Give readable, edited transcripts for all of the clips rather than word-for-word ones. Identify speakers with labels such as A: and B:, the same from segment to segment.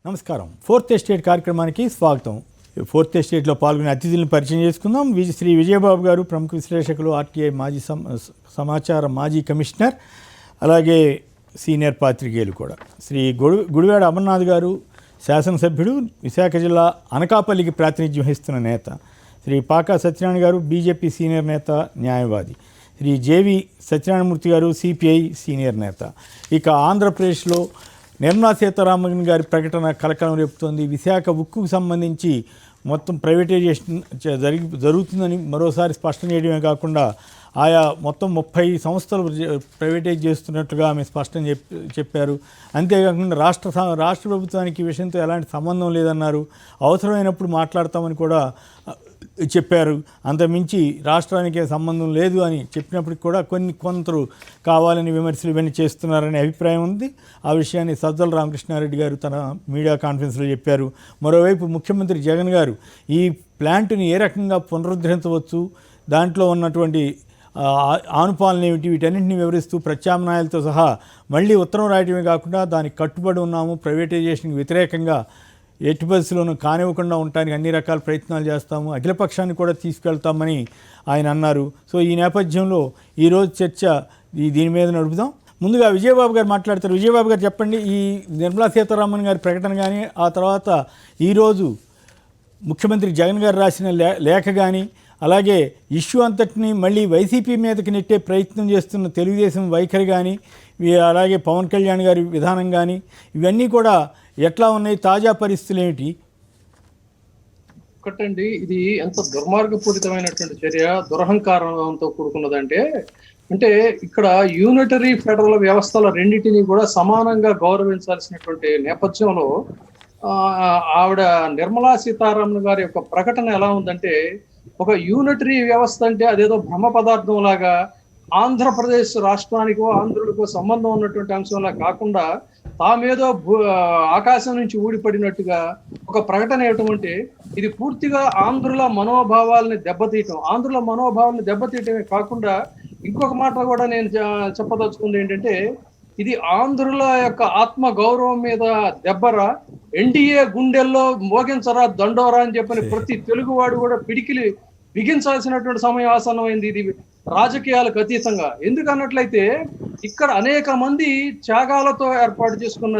A: నమస్కారం. Fourth estate కార్యక్రమానికి స్వాగతం. ఫోర్త్ ఎస్టేట్లో పాల్గొనే అతిథులను పరిచయం చేసుకుందాం. శ్రీ విజయబాబు గారు, ప్రముఖ విశ్లేషకులు, ఆర్టీఐ మాజీ సమాచార మాజీ కమిషనర్, అలాగే సీనియర్ పాత్రికేయులు కూడా. శ్రీ గుడివాడ అమర్నాథ్ గారు, శాసనసభ్యుడు, విశాఖ జిల్లా అనకాపల్లికి ప్రాతినిధ్యం వహిస్తున్న నేత. శ్రీ పాకా సత్యనారాయణ గారు, బీజేపీ సీనియర్ నేత, న్యాయవాది. శ్రీ జేవి సత్యనారాయణమూర్తి గారు, సిపిఐ సీనియర్ నేత. ఇక ఆంధ్రప్రదేశ్లో నిర్మలా సీతారామన్ గారి ప్రకటన కలకలం రేపుతోంది. విశాఖ ఉక్కుకు సంబంధించి మొత్తం ప్రైవేటైజేషన్ జరుగుతుందని మరోసారి స్పష్టం చేయడమే కాకుండా ఆయా మొత్తం 30 సంస్థలు ప్రైవేటైజ్ చేస్తున్నట్లుగా ఆమె స్పష్టం చెప్పారు. అంతేకాకుండా రాష్ట్ర ప్రభుత్వానికి ఈ విషయంతో ఎలాంటి సంబంధం లేదన్నారు. అవసరమైనప్పుడు మాట్లాడతామని కూడా చెప్పారు. అంతమించి రాష్ట్రానికి సంబంధం లేదు అని చెప్పినప్పటికి కూడా కొందరు కావాలని విమర్శలు ఇవన్నీ చేస్తున్నారనే అభిప్రాయం ఉంది. ఆ విషయాన్ని సజ్జల రామకృష్ణారెడ్డి గారు తన మీడియా కాన్ఫరెన్స్లో చెప్పారు. మరోవైపు ముఖ్యమంత్రి జగన్ గారు ఈ ప్లాంట్ని ఏ రకంగా పునరుద్ధరించవచ్చు, దాంట్లో ఉన్నటువంటి ఆనుపాలన ఏమిటి, వీటన్నింటినీ వివరిస్తూ ప్రత్యామ్నాయాలతో సహా మళ్ళీ ఉత్తరం రాయటమే కాకుండా దానికి కట్టుబడి ఉన్నాము, ప్రైవేటైజేషన్కి వ్యతిరేకంగా ఎట్టి పరిస్థితుల్లోనూ కానివ్వకుండా ఉండటానికి అన్ని రకాల ప్రయత్నాలు చేస్తాము, అఖిలపక్షాన్ని కూడా తీసుకెళ్తామని ఆయన అన్నారు. సో ఈ నేపథ్యంలో ఈరోజు చర్చ దీని మీద నడుపుదాం. ముందుగా విజయబాబు గారు మాట్లాడతారు. విజయబాబు గారు చెప్పండి, ఈ నిర్మలా సీతారామన్ గారి ప్రకటన కానీ, ఆ తర్వాత ఈరోజు ముఖ్యమంత్రి జగన్ గారు రాసిన లేఖ కానీ, అలాగే ఇష్యూ అంతటిని మళ్ళీ వైసీపీ మీదకి నెట్టే ప్రయత్నం చేస్తున్న తెలుగుదేశం వైఖరి కానీ, అలాగే పవన్ కళ్యాణ్ గారి విధానం కానీ, ఇవన్నీ కూడా ఎట్లా ఉన్నాయి, తాజా పరిస్థితులు ఏమిటి?
B: ఒకటండి, ఇది ఎంత దుర్మార్గపూరితమైనటువంటి చర్య, దురహంకారంతో కూడుకున్నదంటే, అంటే ఇక్కడ యూనిటరీ ఫెడరల్ వ్యవస్థల రెండింటినీ కూడా సమానంగా గౌరవించాల్సినటువంటి నేపథ్యంలో ఆవిడ నిర్మలా సీతారామన్ గారి యొక్క ప్రకటన ఎలా ఉందంటే, ఒక యూనిటరీ వ్యవస్థ అంటే అదేదో భ్రమ పదార్థం లాగా, ఆంధ్రప్రదేశ్ రాష్ట్రానికో ఆంధ్రులకో సంబంధం ఉన్నటువంటి అంశంలా కాకుండా తామేదో ఆకాశం నుంచి ఊడిపడినట్టుగా ఒక ప్రకటన ఏమిటంటే, ఇది పూర్తిగా ఆంధ్రుల మనోభావాలని దెబ్బతీయటమే కాకుండా ఇంకొక మాట కూడా నేను చెప్పదలుచుకుంది ఏంటంటే, ఇది ఆంధ్రుల యొక్క ఆత్మ గౌరవం మీద దెబ్బరా, ఎన్డీఏ గుండెల్లో మోగించరా దండోరా అని చెప్పని ప్రతి తెలుగువాడు కూడా పిడికిలి బిగించాల్సినటువంటి సమయం ఆసన్నమైంది. ఇది రాజకీయాలకు అతీతంగా. ఎందుకన్నట్లయితే ఇక్కడ అనేక మంది త్యాగాలతో ఏర్పాటు చేసుకున్న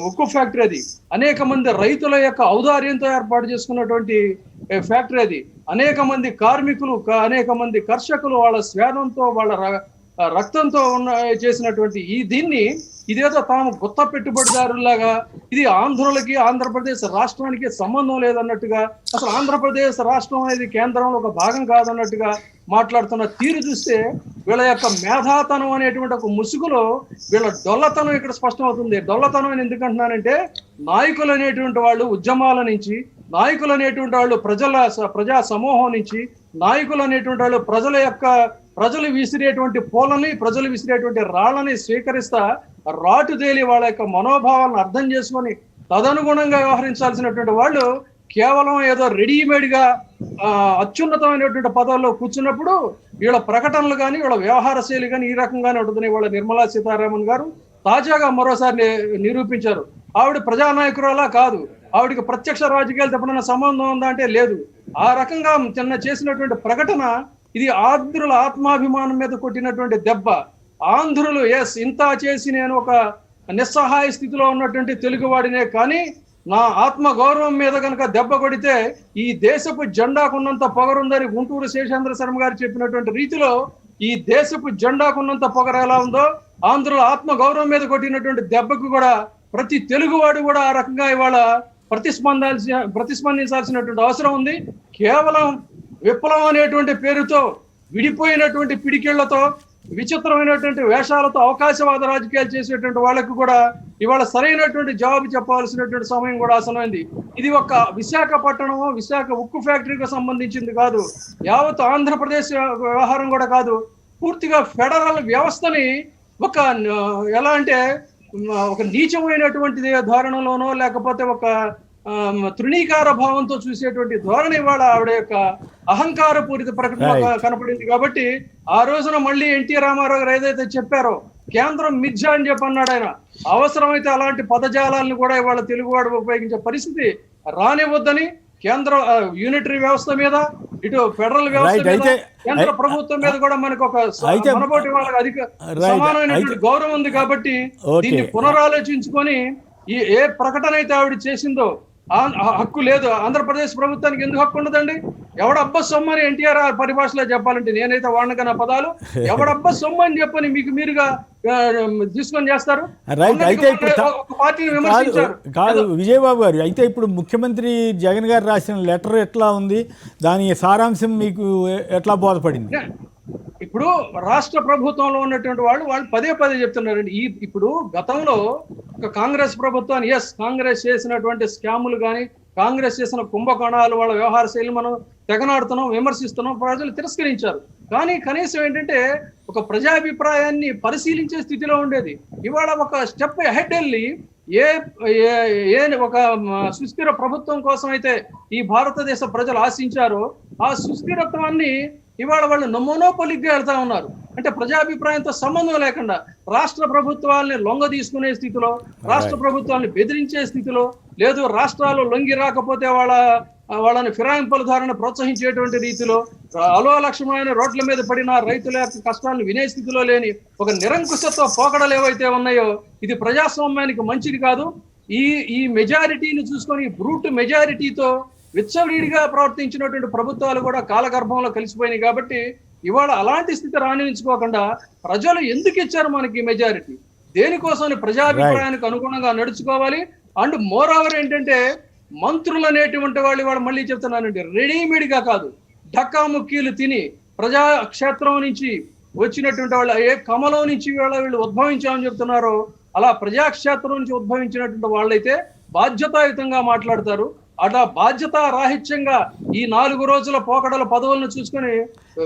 B: ఉక్కు ఫ్యాక్టరీ అది, అనేక మంది రైతుల యొక్క ఔదార్యంతో ఏర్పాటు చేసుకున్నటువంటి ఫ్యాక్టరీ అది, అనేక మంది కార్మికులు, అనేక మంది కర్షకులు వాళ్ళ స్వేదంతో వాళ్ళ రక్తంతో చేసినటువంటి దీన్ని ఇదేదో తాము కొత్త పెట్టుబడిదారులాగా, ఇది ఆంధ్రులకి ఆంధ్రప్రదేశ్ రాష్ట్రానికి సంబంధం లేదన్నట్టుగా, అసలు ఆంధ్రప్రదేశ్ రాష్ట్రం అనేది కేంద్రంలో ఒక భాగం కాదన్నట్టుగా మాట్లాడుతున్న తీరు చూస్తే వీళ్ళ యొక్క మేధాతనం అనేటువంటి ఒక ముసుగులో వీళ్ళ డొల్లతనం ఇక్కడ స్పష్టమవుతుంది. డొల్లతనం అని ఎందుకంటున్నానంటే, నాయకులు అనేటువంటి వాళ్ళు ఉద్యమాల నుంచి, నాయకులు అనేటువంటి వాళ్ళు ప్రజా సమూహం నుంచి, నాయకులు అనేటువంటి వాళ్ళు ప్రజలు విసిరేటువంటి పూలని, ప్రజలు విసిరేటువంటి రాళ్ళని స్వీకరిస్తా రాటుదేలి వాళ్ళ యొక్క మనోభావాలను అర్థం చేసుకొని తదనుగుణంగా వ్యవహరించాల్సినటువంటి వాళ్ళు కేవలం ఏదో రెడీమేడ్గా అత్యున్నతమైనటువంటి పదాల్లో కూర్చున్నప్పుడు వీళ్ళ ప్రకటనలు కానీ, వీళ్ళ వ్యవహార శైలి కానీ ఈ రకంగానే ఉంటుందని వాళ్ళ నిర్మలా సీతారామన్ గారు తాజాగా మరోసారి నిరూపించారు. ఆవిడ ప్రజానాయకురాలా కాదు, ఆవిడకి ప్రత్యక్ష రాజకీయాలు ఎప్పుడైనా సంబంధం ఉందా అంటే లేదు. ఆ రకంగా చిన్న చేసినటువంటి ప్రకటన ఇది ఆంధ్రుల ఆత్మాభిమానం మీద కొట్టినటువంటి దెబ్బ. ఆంధ్రులు ఇంత చేసి నేను ఒక నిస్సహాయ స్థితిలో ఉన్నటువంటి తెలుగువాడినే, కానీ నా ఆత్మ గౌరవం మీద కనుక దెబ్బ కొడితే ఈ దేశపు జెండాకున్నంత పొగరుందని గుంటూరు శేషేంద్ర శర్మ గారు చెప్పినటువంటి రీతిలో ఈ దేశపు జెండాకున్నంత పొగరు ఎలా ఉందో ఆంధ్రుల ఆత్మ గౌరవం మీద కొట్టినటువంటి దెబ్బకు కూడా ప్రతి తెలుగువాడు కూడా ఆ రకంగా ఇవాళ ప్రతిస్పందించాల్సినటువంటి అవసరం ఉంది. కేవలం విప్లవం అనేటువంటి పేరుతో విడిపోయినటువంటి పిడికిళ్లతో, విచిత్రమైనటువంటి వేషాలతో అవకాశవాద రాజకీయాలు చేసేటువంటి వాళ్ళకు కూడా ఇవాళ సరైనటువంటి జవాబు చెప్పాల్సినటువంటి సమయం కూడా ఆసనమైంది. ఇది ఒక విశాఖపట్నము, విశాఖ ఉక్కు ఫ్యాక్టరీకి సంబంధించింది కాదు, యావత్ ఆంధ్రప్రదేశ్ వ్యవహారం కూడా కాదు. పూర్తిగా ఫెడరల్ వ్యవస్థని ఒక ఎలా అంటే ఒక నీచమైనటువంటి ధోరణలోనో లేకపోతే ఒక తృణీకార భావంతో చూసేటువంటి ధోరణి వాళ్ళ ఆవిడ యొక్క అహంకారపూరిత ప్రకటన కనపడింది. కాబట్టి ఆ రోజున మళ్ళీ ఎన్టీ రామారావు గారు ఏదైతే చెప్పారో కేంద్రం మిథ్య అని చెప్పి అన్నాడు ఆయన. అవసరమైతే అలాంటి పదజాలాలను కూడా ఇవాళ తెలుగువాడు ఉపయోగించే పరిస్థితి రానివ్వద్దని కేంద్ర యూనిటరీ వ్యవస్థ మీద, ఇటు ఫెడరల్ వ్యవస్థ మీద, కేంద్ర ప్రభుత్వం మీద కూడా మనకు ఒక మనబోటి వాళ్ళకి అధిక సమానమైనటువంటి గౌరవం ఉంది. కాబట్టి దీన్ని పునరాలోచించుకొని ఏ ప్రకటన అయితే ఆవిడ చేసిందో హక్కు లేదు. ఆంధ్రప్రదేశ్ ప్రభుత్వానికి ఎందుకు హక్కు ఉండదండి? ఎవడబ్బ సొమ్ము అని ఎన్టీఆర్ పరిభాషలో చెప్పాలంటే, నేనైతే వాడిన కన్నా పదాలు, ఎవడబ్బ సొమ్ము అని చెప్పని మీకు మీరుగా తీసుకొని చేస్తారు. పార్టీని విమర్శించారు
A: కాదు విజయబాబు గారు. అయితే ఇప్పుడు ముఖ్యమంత్రి జగన్ గారు రాసిన లెటర్ ఎట్లా ఉంది, దాని సారాంశం మీకు ఎట్లా బోధపడింది?
B: ఇప్పుడు రాష్ట్ర ప్రభుత్వంలో ఉన్నటువంటి వాళ్ళు పదే పదే చెప్తున్నారండి. ఇప్పుడు గతంలో ఒక కాంగ్రెస్ ప్రభుత్వాన్ని, కాంగ్రెస్ చేసినటువంటి స్కాములు కానీ, కాంగ్రెస్ చేసిన కుంభకోణాలు, వాళ్ళ వ్యవహార శైలి మనం తెగనాడుతున్నాం, విమర్శిస్తున్నాం, ప్రజలు తిరస్కరించారు. కానీ కనీసం ఏంటంటే ఒక ప్రజాభిప్రాయాన్ని పరిశీలించే స్థితిలో ఉండేది. ఇవాళ ఒక స్టెప్ హెడ్ వెళ్ళి ఒక సుస్థిర ప్రభుత్వం కోసం అయితే ఈ భారతదేశ ప్రజలు ఆశించారో ఆ సుస్థిరత్వాన్ని ఇవాళ వాళ్ళు మోనోపోలిక్గా వెళ్తా ఉన్నారు. అంటే ప్రజాభిప్రాయంతో సంబంధం లేకుండా రాష్ట్ర ప్రభుత్వాలని లొంగ తీసుకునే స్థితిలో, రాష్ట్ర ప్రభుత్వాన్ని బెదిరించే స్థితిలో, లేదు రాష్ట్రాలు లొంగి రాకపోతే వాళ్ళని ఫిరాయింపుల ధారణ ప్రోత్సహించేటువంటి రీతిలో, అలోలక్ష్యమైన రోడ్ల మీద పడిన రైతుల యొక్క కష్టాలను వినే స్థితిలో లేని ఒక నిరంకుశత్వ పోకడలు ఏవైతే ఉన్నాయో, ఇది ప్రజాస్వామ్యానికి మంచిది కాదు. ఈ మెజారిటీని చూసుకొని బ్రూట్ మెజారిటీతో విచ్చలవిడిగా ప్రవర్తించినటువంటి ప్రభుత్వాలు కూడా కాలగర్భంలో కలిసిపోయినాయి. కాబట్టి ఇవాళ అలాంటి స్థితి రాణించుకోకుండా ప్రజలు ఎందుకు ఇచ్చారు మనకి మెజారిటీ, దేనికోసం ప్రజాభిప్రాయానికి అనుగుణంగా నడుచుకోవాలి. అండ్ మోర్ ఓవర్ ఏంటంటే మంత్రులు అనేటువంటి వాళ్ళు ఇవాళ మళ్ళీ చెప్తున్నానండి, రెడీమేడ్ గా కాదు, ఢక్కా ముక్కీలు తిని ప్రజాక్షేత్రం నుంచి వచ్చినటువంటి వాళ్ళు, ఏ కమలం నుంచి వీళ్ళు ఉద్భవించామని చెప్తున్నారో అలా ప్రజాక్షేత్రం నుంచి ఉద్భవించినటువంటి వాళ్ళైతే బాధ్యతాయుతంగా మాట్లాడతారు. అట్లా బాధ్యత రాహిత్యంగా ఈ 4 రోజుల పోకడల పదవులను చూసుకొని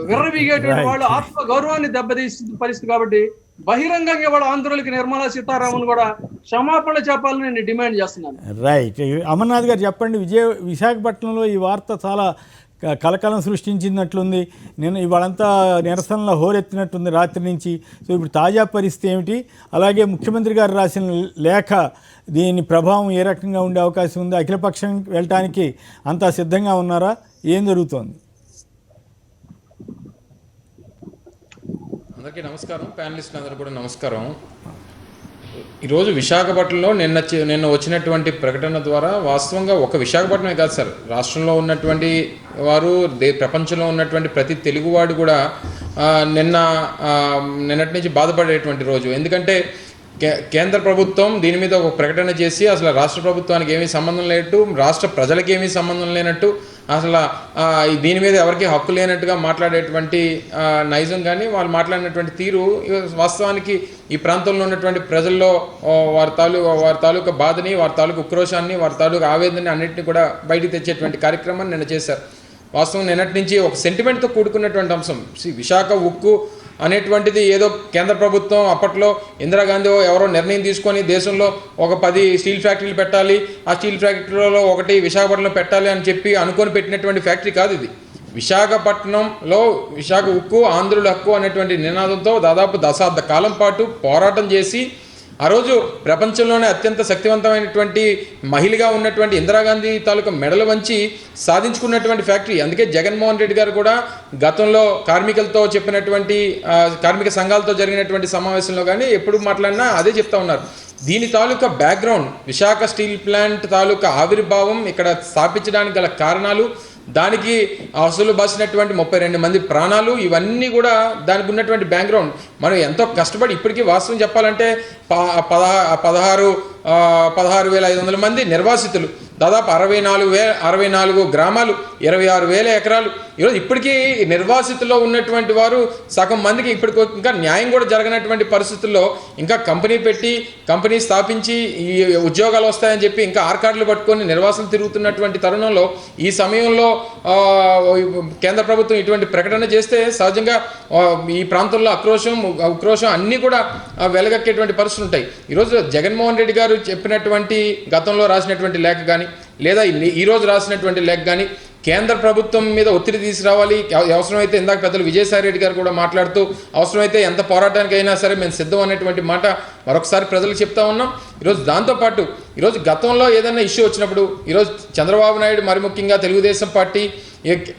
B: విర్రవీగేటువంటి వాళ్ళు ఆత్మ గౌరవాన్ని దెబ్బతీసే పరిస్థితి. కాబట్టి బహిరంగంగా వాళ్ళ ఆంధ్రులకి నిర్మలా సీతారామన్ కూడా క్షమాపణ చెప్పాలని నేను డిమాండ్ చేస్తున్నాను.
A: రైట్. అమర్నాథ్ గారు చెప్పండి, విశాఖపట్నంలో ఈ వార్త చాలా కలకలం సృష్టించినట్లుంది. నేను ఇవాళంతా నిరసనలో హోరెత్తినట్టుంది రాత్రి నుంచి. సో ఇప్పుడు తాజా పరిస్థితి ఏమిటి? అలాగే ముఖ్యమంత్రి గారు రాసిన లేఖ, దీని ప్రభావం ఏ రకంగా ఉండే అవకాశం ఉంది? అఖిలపక్షం వెళ్ళటానికి అంతా సిద్ధంగా ఉన్నారా? ఏం జరుగుతోంది?
C: అందరికీ నమస్కారం, ప్యానలిస్ట్ అందరూ కూడా నమస్కారం. ఈరోజు విశాఖపట్నంలో నిన్న వచ్చినటువంటి ప్రకటన ద్వారా వాస్తవంగా ఒక విశాఖపట్నమే కాదు సార్, రాష్ట్రంలో ఉన్నటువంటి వారు, ప్రపంచంలో ఉన్నటువంటి ప్రతి తెలుగువాడు కూడా నిన్నటి నుంచి బాధపడేటువంటి రోజు. ఎందుకంటే కేంద్ర ప్రభుత్వం దీని మీద ఒక ప్రకటన చేసి అసలు రాష్ట్ర ప్రభుత్వానికి ఏమీ సంబంధం లేనట్టు, రాష్ట్ర ప్రజలకి ఏమీ సంబంధం లేనట్టు, అసలు దీని మీద ఎవరికి హక్కు లేనట్టుగా మాట్లాడేటువంటి నైజం కానీ వాళ్ళు మాట్లాడినటువంటి తీరు వాస్తవానికి ఈ ప్రాంతంలో ఉన్నటువంటి ప్రజల్లో వారి తాలూకా బాధని, వారి తాలూకు ఉక్రోషాన్ని, వారి తాలూకు ఆవేదనని అన్నింటినీ కూడా బయటికి తెచ్చేటువంటి కార్యక్రమాన్ని నిన్న చేశారు. వాస్తవం నిన్నటి నుంచి ఒక సెంటిమెంట్తో కూడుకున్నటువంటి అంశం. విశాఖ ఉక్కు అనేటువంటిది ఏదో కేంద్ర ప్రభుత్వం అప్పట్లో ఇందిరాగాంధీ ఎవరో నిర్ణయం తీసుకొని దేశంలో ఒక 10 స్టీల్ ఫ్యాక్టరీలు పెట్టాలి, ఆ స్టీల్ ఫ్యాక్టరీలో ఒకటి విశాఖపట్నంలో పెట్టాలి అని చెప్పి అనుకొని పెట్టినటువంటి ఫ్యాక్టరీ కాదు ఇది. విశాఖపట్నంలో విశాఖ ఉక్కు ఆంధ్రుల హక్కు అనేటువంటి నినాదంతో దాదాపు దశాబ్ద కాలం పాటు పోరాటం చేసి ఆ రోజు ప్రపంచంలోనే అత్యంత శక్తివంతమైనటువంటి మహిళగా ఉన్నటువంటి ఇందిరాగాంధీ తాలూకా మెడలు వంచి సాధించుకున్నటువంటి ఫ్యాక్టరీ. అందుకే జగన్మోహన్ రెడ్డి గారు కూడా గతంలో కార్మికులతో చెప్పినటువంటి కార్మిక సంఘాలతో జరిగినటువంటి సమావేశంలో కానీ ఎప్పుడు మాట్లాడినా అదే చెప్తా ఉన్నారు. దీని తాలూకా బ్యాక్గ్రౌండ్, విశాఖ స్టీల్ ప్లాంట్ తాలూకా ఆవిర్భావం, ఇక్కడ స్థాపించడానికి గల కారణాలు, దానికి అసలు బాసినటువంటి 32 మంది ప్రాణాలు, ఇవన్నీ కూడా దానికి ఉన్నటువంటి బ్యాక్గ్రౌండ్. మనం ఎంతో కష్టపడి ఇప్పటికీ వాస్తవం చెప్పాలంటే 16,500 మంది నిర్వాసితులు, దాదాపు 64 గ్రామాలు, 26,000 ఎకరాలు. ఈరోజు ఇప్పటికీ నిర్వాసితుల్లో ఉన్నటువంటి వారు సగం మందికి ఇప్పటికి ఇంకా న్యాయం కూడా జరగనటువంటి పరిస్థితుల్లో ఇంకా కంపెనీ స్థాపించి ఈ ఉద్యోగాలు వస్తాయని చెప్పి ఇంకా ఆర్కార్డులు పట్టుకొని నిర్వాసులు తిరుగుతున్నటువంటి తరుణంలో ఈ సమయంలో కేంద్ర ప్రభుత్వం ఇటువంటి ప్రకటన చేస్తే సహజంగా ఈ ప్రాంతంలో ఉక్రోషం అన్నీ కూడా వెలగక్కేటువంటి పరిస్థితులు ఉంటాయి. ఈరోజు జగన్మోహన్ రెడ్డి గారు చెప్పినటువంటి గతంలో రాసినటువంటి లేఖ కానీ లేదా ఈరోజు రాసినటువంటి లేఖ కానీ కేంద్ర ప్రభుత్వం మీద ఒత్తిడి తీసుకురావాలి. అవసరమైతే ఇందాక పెద్దలు విజయసాయి రెడ్డి గారు కూడా మాట్లాడుతూ అవసరమైతే ఎంత పోరాటానికైనా సరే మేము సిద్ధం అనేటువంటి మాట మరొకసారి ప్రజలకు చెప్తా ఉన్నాం. ఈరోజు దాంతోపాటు ఈరోజు గతంలో ఏదైనా ఇష్యూ వచ్చినప్పుడు ఈరోజు చంద్రబాబు నాయుడు మరి ముఖ్యంగా తెలుగుదేశం పార్టీ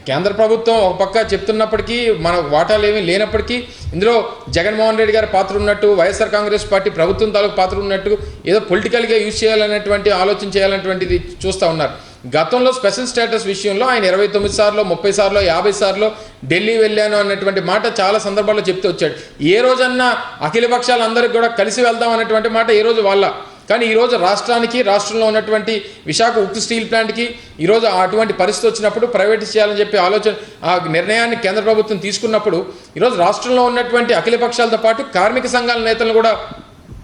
C: కేంద్ర ప్రభుత్వం ఒక పక్క చెప్తున్నప్పటికీ మన వాటాలు ఏమీ లేనప్పటికీ ఇందులో జగన్మోహన్ రెడ్డి గారి పాత్ర ఉన్నట్టు, వైఎస్ఆర్ కాంగ్రెస్ పార్టీ ప్రభుత్వం తాలూకు పాత్ర ఉన్నట్టు ఏదో పొలిటికల్గా యూజ్ చేయాలనేటువంటి ఆలోచన చేయాలనేటువంటిది చూస్తూ ఉన్నారు. గతంలో స్పెషల్ స్టేటస్ విషయంలో ఆయన 29 సార్లు, 30 సార్లు, 50 సార్లు ఢిల్లీ వెళ్ళాను అన్నటువంటి మాట చాలా సందర్భాల్లో చెప్తూ వచ్చాడు. ఏ రోజన్నా అఖిల పక్షాలందరికీ కూడా కలిసి వెళ్దాం అన్నటువంటి మాట ఏ రోజు వాళ్ళ. కానీ ఈరోజు రాష్ట్రంలో ఉన్నటువంటి విశాఖ ఉక్కు స్టీల్ ప్లాంట్కి ఈరోజు అటువంటి పరిస్థితి వచ్చినప్పుడు ప్రైవేటైజ్ చేయాలని చెప్పి ఆలోచన ఆ నిర్ణయాన్ని కేంద్ర ప్రభుత్వం తీసుకున్నప్పుడు ఈరోజు రాష్ట్రంలో ఉన్నటువంటి అఖిల పక్షాలతో పాటు కార్మిక సంఘాల నేతలను కూడా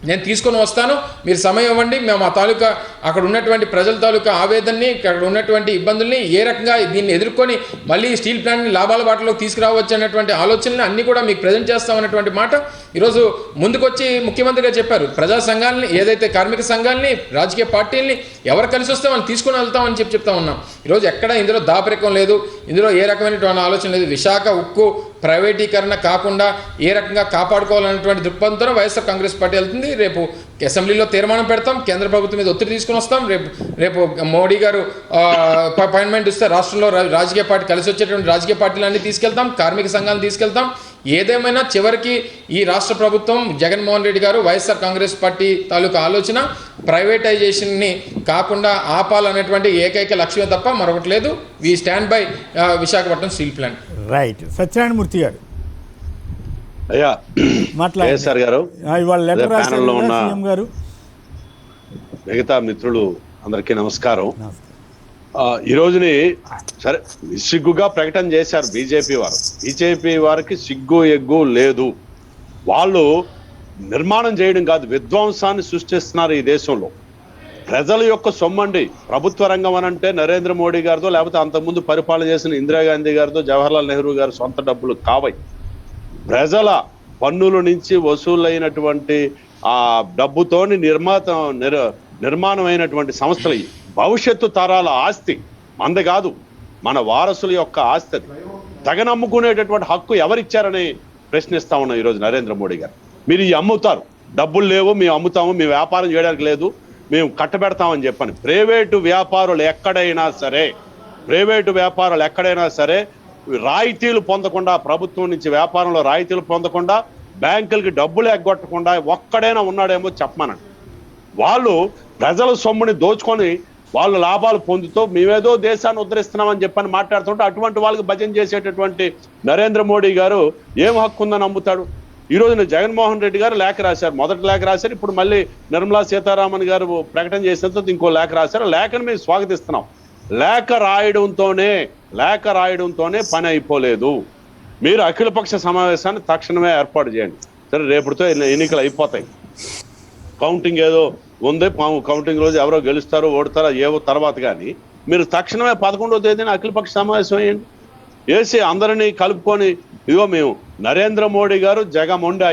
C: నేను తీసుకొని వస్తాను, మీరు సమయం ఇవ్వండి, మేము ఆ తాలూకా అక్కడ ఉన్నటువంటి ప్రజల తాలూకా ఆవేదనని, అక్కడ ఉన్నటువంటి ఇబ్బందుల్ని ఏ రకంగా దీన్ని ఎదుర్కొని మళ్ళీ స్టీల్ ప్లాంట్ని లాభాల బాటలోకి తీసుకురావచ్చు అన్నటువంటి ఆలోచనలు అన్నీ కూడా మీకు ప్రజెంట్ చేస్తామన్నటువంటి మాట ఈరోజు ముందుకొచ్చి ముఖ్యమంత్రిగా చెప్పారు. ప్రజా సంఘాలని, ఏదైతే కార్మిక సంఘాలని, రాజకీయ పార్టీలని ఎవరు కలిసి వస్తే వాళ్ళు తీసుకొని వెళ్తామని చెప్తా ఉన్నాం. ఈరోజు ఎక్కడ ఇందులో దాపరికం లేదు, ఇందులో ఏ రకమైనటువంటి ఆలోచన లేదు. విశాఖ ఉక్కు ప్రైవేటీకరణ కాకుండా ఏ రకంగా కాపాడుకోవాలనేటువంటి దృక్పథంతో వైఎస్ఆర్ కాంగ్రెస్ పార్టీ వెళ్తుంది. రేపు అసెంబ్లీలో తీర్మానం పెడతాం, కేంద్ర ప్రభుత్వం మీద ఒత్తిడి తీసుకుని వస్తాం. రేపు మోడీ గారు అపాయింట్మెంట్ ఇస్తే రాష్ట్రంలో రాజకీయ పార్టీ కలిసి వచ్చేటువంటి రాజకీయ పార్టీలన్నీ తీసుకెళ్తాం, కార్మిక సంఘాలను తీసుకెళ్తాం. ఏదేమైనా చివరికి ఈ రాష్ట్ర ప్రభుత్వం జగన్మోహన్ రెడ్డి గారు వైఎస్ఆర్ కాంగ్రెస్ పార్టీ తాలూకా ఆలోచన ప్రైవేటైజేషన్ని కాకుండా ఆపాలనేటువంటి ఏకైక లక్ష్యమే తప్ప మరొకటి లేదు. We stand by Visakhapatnam steel plant.
A: Right. Satyanarayanamurthy గారు
D: అయ్యా
A: మాట్లాడారు
D: గారు,
A: ఇవాళ లెటర్
D: ప్యానెల్లో ఉన్న
A: సీఎం గారు.
D: మిగతా మిత్రులు అందరికీ నమస్కారం. ఈ రోజుని సరే సిగ్గుగా ప్రకటన చేశారు బీజేపీ వారికి సిగ్గు ఎగ్గు లేదు. వాళ్ళు నిర్మాణం చేయడం కాదు, విధ్వంసాన్ని సృష్టిస్తున్నారు ఈ దేశంలో. ప్రజల యొక్క సొమ్మండి. ప్రభుత్వ రంగం అనంటే నరేంద్ర మోడీ గారితో, లేకపోతే అంతకుముందు పరిపాలన చేసిన ఇందిరాగాంధీ గారితో, జవహర్లాల్ నెహ్రూ గారి సొంత డబ్బులు కావై. ప్రజల పన్నుల నుంచి వసూలైనటువంటి ఆ డబ్బుతోని నిర్మాణమైనటువంటి సంస్థలు. భవిష్యత్తు తరాల ఆస్తి మంది కాదు, మన వారసుల యొక్క ఆస్తి. తగనమ్ముకునేటటువంటి హక్కు ఎవరిచ్చారని ప్రశ్నిస్తా ఉన్నాం ఈరోజు నరేంద్ర మోడీ గారు. మీరు ఈ అమ్ముతారు, డబ్బులు లేవు, మేము అమ్ముతాము, మేము వ్యాపారం చేయడానికి లేదు, మేము కట్టబెడతామని చెప్పని. ప్రైవేటు వ్యాపారులు ఎక్కడైనా సరే రాయితీలు పొందకుండా, ప్రభుత్వం నుంచి వ్యాపారంలో రాయితీలు పొందకుండా, బ్యాంకులకి డబ్బులు ఎగ్గొట్టకుండా ఒక్కడైనా ఉన్నాడేమో చెప్పమనండి. వాళ్ళు ప్రజల సొమ్ముని దోచుకొని వాళ్ళు లాభాలు పొందుతూ మేమేదో దేశాన్ని ఉద్ధరిస్తున్నామని చెప్పని మాట్లాడుతుంటే అటువంటి వాళ్ళకి భజన చేసేటటువంటి నరేంద్ర మోడీ గారు ఏం హక్కు ఉందని నమ్ముతాడు? ఈ రోజున జగన్మోహన్ రెడ్డి గారు లేఖ రాశారు, మొదటి లేఖ రాశారు, ఇప్పుడు మళ్ళీ నిర్మలా సీతారామన్ గారు ప్రకటన చేసిన తర్వాత ఇంకో లేఖ రాశారు. లేఖను మేము స్వాగతిస్తున్నాం. లేఖ రాయడంతోనే పని అయిపోలేదు. మీరు అఖిలపక్ష సమావేశాన్ని తక్షణమే ఏర్పాటు చేయండి. సరే, రేపటితో ఎన్నికలు అయిపోతాయి, కౌంటింగ్ ఏదో ఉంది, కౌంటింగ్ రోజు ఎవరో గెలుస్తారో ఓడతారో ఏవో తర్వాత. కానీ మీరు తక్షణమే 11వ తేదీన అఖిలపక్ష సమావేశం వేయండి. వేసి అందరినీ కలుపుకొని, ఇదిగో మేము నరేంద్ర మోడీ గారు జగమొండి,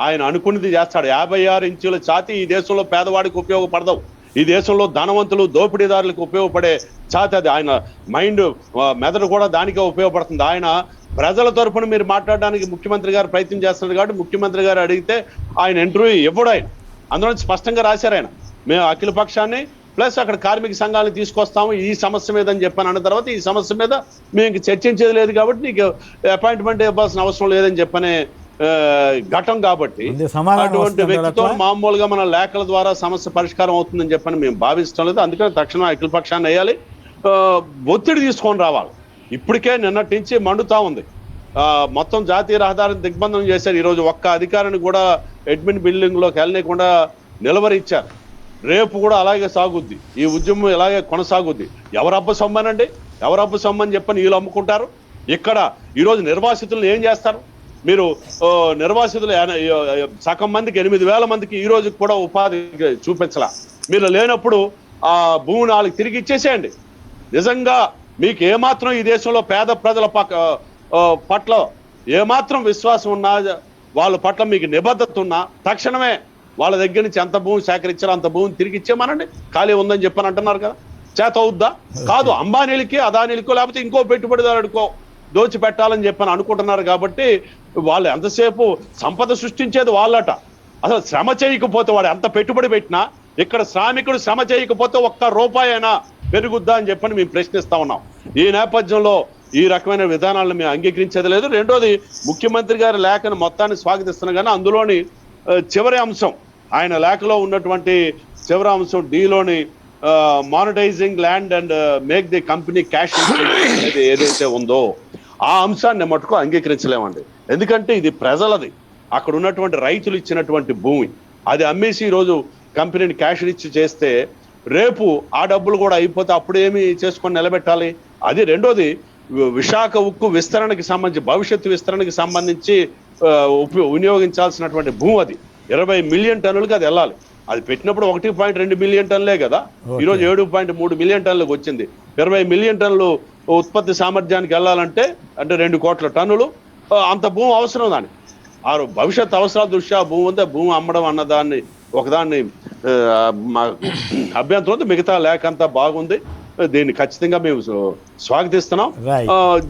D: ఆయన అనుకున్నది చేస్తాడు. 56 ఇంచుల ఛాతీ ఈ దేశంలో పేదవాడికి ఉపయోగపడదు, ఈ దేశంలో ధనవంతులు దోపిడీదారులకు ఉపయోగపడే ఛాతీ అది. ఆయన మెదడు కూడా దానికే ఉపయోగపడుతుంది. ఆయన ప్రజల తరఫున మీరు మాట్లాడడానికి ముఖ్యమంత్రి గారు ప్రయత్నం చేస్తున్నారు కాబట్టి ముఖ్యమంత్రి గారు అడిగితే ఆయన ఇంటర్వ్యూ ఇవ్వడు. ఆయన అందులో స్పష్టంగా రాశారు, ఆయన మేము అఖిల పక్షాన్ని ప్లస్ అక్కడ కార్మిక సంఘాలను తీసుకొస్తాము ఈ సమస్య మీద అని చెప్పాను. అన్న తర్వాత ఈ సమస్య మీద మేము చర్చించేది లేదు కాబట్టి నీకు అపాయింట్మెంట్ ఇవ్వాల్సిన అవసరం లేదని చెప్పనే ఘటం. కాబట్టి అటువంటి వ్యక్తితో మామూలుగా మన లేఖల ద్వారా సమస్య పరిష్కారం అవుతుందని చెప్పని మేము భావించడం లేదు. అందుకని తక్షణం అఖిల పక్షాన్ని వేయాలి, ఒత్తిడి తీసుకొని రావాలి. ఇప్పటికే నిన్నటి నుంచి మండుతా ఉంది. మొత్తం జాతీయ రహదారిని దిగ్బంధనం చేశారు. ఈరోజు ఒక్క అధికారిని కూడా అడ్మిన్ బిల్డింగ్లోకి వెళ్ళనీయకుండా నిలవరిచ్చారు. రేపు కూడా అలాగే సాగుద్ది, ఈ ఉద్యమం ఇలాగే కొనసాగుద్ది. ఎవరబ్బ సొమ్మనండి, ఎవరబ్బ సొమ్మని చెప్పని వీళ్ళు అమ్ముకుంటారు. ఇక్కడ ఈరోజు నిర్వాసితులను ఏం చేస్తారు మీరు? నిర్వాసితులు సగం మందికి 8,000 మందికి ఈ రోజు కూడా ఉపాధి చూపించలా. మీరు లేనప్పుడు ఆ భూమిని వాళ్ళకి తిరిగి ఇచ్చేసేయండి. నిజంగా మీకు ఏమాత్రం ఈ దేశంలో పేద ప్రజల పట్ల ఏమాత్రం విశ్వాసం ఉన్నా, వాళ్ళ పట్ల మీకు నిబద్ధత ఉన్నా, తక్షణమే వాళ్ళ దగ్గర నుంచి ఎంత భూమి సేకరించారో అంత భూమిని తిరిగి ఇచ్చేమనండి. ఖాళీ ఉందని చెప్పని అంటున్నారు కదా. చేత అవుద్దా? కాదు. అంబానీలకి, అదానీలకో లేకపోతే ఇంకో పెట్టుబడిదారుడికో దోచి పెట్టాలని చెప్పని అనుకుంటున్నారు. కాబట్టి వాళ్ళు ఎంతసేపు సంపద సృష్టించేది వాళ్ళట. అసలు శ్రమ చేయకపోతే వాడు ఎంత పెట్టుబడి పెట్టినా, ఇక్కడ శ్రామికుడు శ్రమ చేయకపోతే ₹1 అయినా పెరుగుద్దా అని చెప్పని మేము ప్రశ్నిస్తా ఉన్నాం. ఈ నేపథ్యంలో ఈ రకమైన విధానాలను మేము అంగీకరించేది లేదు. రెండోది, ముఖ్యమంత్రి గారి లేఖను మొత్తాన్ని స్వాగతిస్తున్నాం, కానీ అందులోని చివరి అంశం, ఆయన లేఖలో ఉన్నటువంటి చివరి అంశం డీలోని monetising land and make the company cash అనేది ఏదైతే ఉందో ఆ అంశాన్ని మటుకు అంగీకరించలేమండి. ఎందుకంటే ఇది ప్రజలది, అక్కడ ఉన్నటువంటి రైతులు ఇచ్చినటువంటి భూమి, అది అమ్మేసి ఈరోజు కంపెనీని క్యాష్ రిచ్ చేస్తే రేపు ఆ డబ్బులు కూడా అయిపోతే అప్పుడు ఏమి చేసుకొని నిలబెట్టాలి? అది. రెండోది, విశాఖ ఉక్కు విస్తరణకి సంబంధించి, భవిష్యత్తు విస్తరణకి సంబంధించి వినియోగించాల్సినటువంటి భూమి అది 20 మిలియన్ టన్నులకి అది వెళ్ళాలి. అది పెట్టినప్పుడు 1.2 మిలియన్ టన్నులే కదా, ఈరోజు 7.3 మిలియన్ టన్నులకు వచ్చింది. 20 మిలియన్ టన్నులు ఉత్పత్తి సామర్థ్యానికి వెళ్ళాలంటే అంటే 2 కోట్ల టన్నులు అంత భూమి అవసరం. దాన్ని ఆ భవిష్యత్ అవసరాల దృష్ట్యా భూమి ఉంటే భూమి అమ్మడం అన్నదాన్ని ఒకదాన్ని అభ్యంతరం, మిగతా లేఖ అంతా బాగుంది. దీన్ని ఖచ్చితంగా మేము స్వాగతిస్తున్నాం.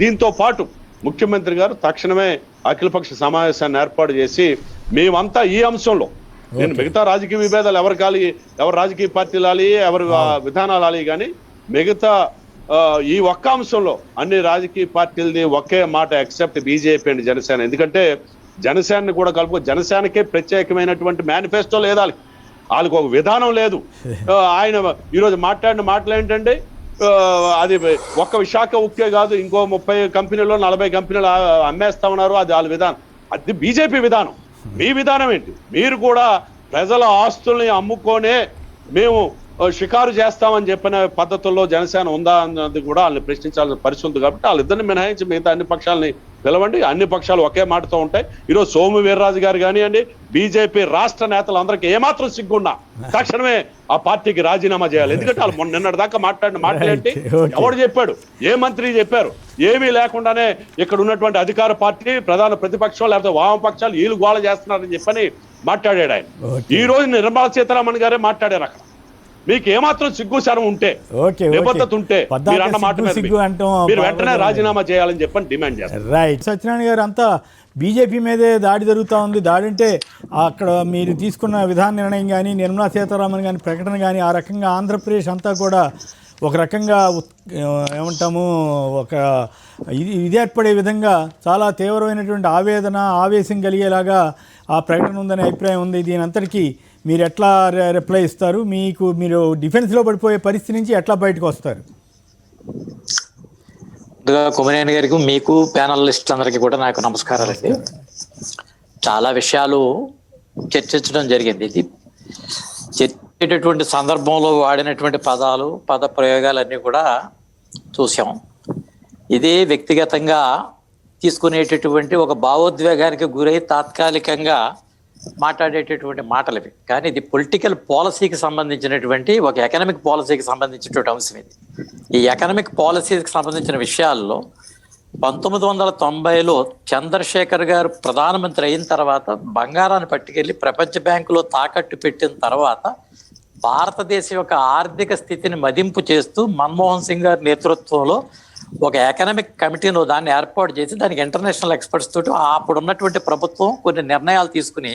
D: దీంతో పాటు ముఖ్యమంత్రి గారు తక్షణమే అఖిలపక్ష సమావేశాన్ని ఏర్పాటు చేసి మేమంతా ఈ అంశంలో, నేను మిగతా రాజకీయ విభేదాలు ఎవరు రాజకీయ పార్టీలు ఆలి, ఎవరు విధానాలు ఆలి, కానీ మిగతా ఈ ఒక్క అంశంలో అన్ని రాజకీయ పార్టీలది ఒకే మాట, ఎక్సెప్ట్ బీజేపీ అండ్ జనసేన. ఎందుకంటే జనసేనని కూడా కలుపు, జనసేనకే ప్రత్యేకమైనటువంటి మేనిఫెస్టో లేదా, వాళ్ళకి ఒక విధానం లేదు. ఆయన ఈరోజు మాట్లాడిన మాటలు ఏంటంటే, అది ఒక్క విశాఖ ఉక్కే కాదు, ఇంకో 30 కంపెనీలు 40 కంపెనీలు అమ్మేస్తా ఉన్నారు, అది వాళ్ళ విధానం. అది బీజేపీ విధానం. మీ విధానం ఏంటి? మీరు కూడా ప్రజల ఆస్తుల్ని అమ్ముకొనే మేము షికారు చేస్తామని చెప్పిన పద్ధతుల్లో జనసేన ఉందా అన్నది కూడా వాళ్ళని ప్రశ్నించాల్సిన పరిస్థితి ఉంది. కాబట్టి వాళ్ళిద్దరిని మినహాయించి మిగతా అన్ని పక్షాలని పిలవండి, అన్ని పక్షాలు ఒకే మాటతో ఉంటాయి. ఈరోజు సోము వీర్రాజు గారు కానివ్వండి, బీజేపీ రాష్ట్ర నేతలు అందరికీ ఏమాత్రం సిగ్గున్నా తక్షణమే ఆ పార్టీకి రాజీనామా చేయాలి. ఎందుకంటే వాళ్ళు నిన్నటి దాకా మాట్లాడిన మాటలేంటి, ఎవడు చెప్పాడు, ఏ మంత్రి చెప్పారు? ఏమీ లేకుండానే ఇక్కడ ఉన్నటువంటి అధికార పార్టీ, ప్రధాన ప్రతిపక్షం లేకపోతే వామపక్షాలు వీళ్ళు గోళ చేస్తున్నారని చెప్పని మాట్లాడాడు ఆయన. ఈ రోజు నిర్మలా సీతారామన్ గారే మాట్లాడారు. అక్కడ మీకు ఏమాత్రం సిగ్గు శరం ఉంటే, నిబద్ధత ఉంటే మీరు అన్న మాట మీరు వెంటనే రాజీనామా చేయాలని చెప్పని డిమాండ్ చేస్తారు.
A: రైట్. సత్యనారాయణ గారు, అంతా బీజేపీ మీదే దాడి జరుగుతూ ఉంది. దాడి అంటే అక్కడ మీరు తీసుకున్న విధాన నిర్ణయం కానీ, నిర్మలా సీతారామన్ కానీ ప్రకటన కానీ, ఆ రకంగా ఆంధ్రప్రదేశ్ అంతా కూడా ఒక రకంగా ఏమంటాము, ఒక ఇది ఏర్పడే విధంగా చాలా తీవ్రమైనటువంటి ఆవేదన, ఆవేశం కలిగేలాగా ఆ ప్రకటన ఉందనే అభిప్రాయం ఉంది. దీని అంతటికీ మీరు ఎట్లా రిప్లై ఇస్తారు? మీరు డిఫెన్స్లో పడిపోయే పరిస్థితి నుంచి ఎట్లా బయటకు వస్తారు?
E: కొమరేని గారికి, మీకు ప్యానలిస్ట్ అందరికీ కూడా నాకు నమస్కారాలండి. చాలా విషయాలు చర్చించడం జరిగింది. ఇది చర్చించేటటువంటి సందర్భంలో వాడినటువంటి పదాలు, పద ప్రయోగాలన్నీ కూడా చూసాం. ఇది వ్యక్తిగతంగా తీసుకునేటటువంటి ఒక భావోద్వేగానికి గురై తాత్కాలికంగా మాట్లాడేటటువంటి మాటలు ఇవి. కానీ ఇది పొలిటికల్ పాలసీకి సంబంధించినటువంటి, ఒక ఎకనామిక్ పాలసీకి సంబంధించినటువంటి అంశం ఇది. ఈ ఎకనామిక్ పాలసీకి సంబంధించిన విషయాల్లో 1990లో చంద్రశేఖర్ గారు ప్రధానమంత్రి అయిన తర్వాత బంగారాన్ని పట్టుకెళ్ళి ప్రపంచ బ్యాంకులో తాకట్టు పెట్టిన తర్వాత భారతదేశం యొక్క ఆర్థిక స్థితిని మదింపు చేస్తూ మన్మోహన్ సింగ్ గారి నేతృత్వంలో ఒక ఎకనామిక్ కమిటీను దాన్ని ఏర్పాటు చేసి దానికి ఇంటర్నేషనల్ ఎక్స్పర్ట్స్ తోటి అప్పుడు ఉన్నటువంటి ప్రభుత్వం కొన్ని నిర్ణయాలు తీసుకుని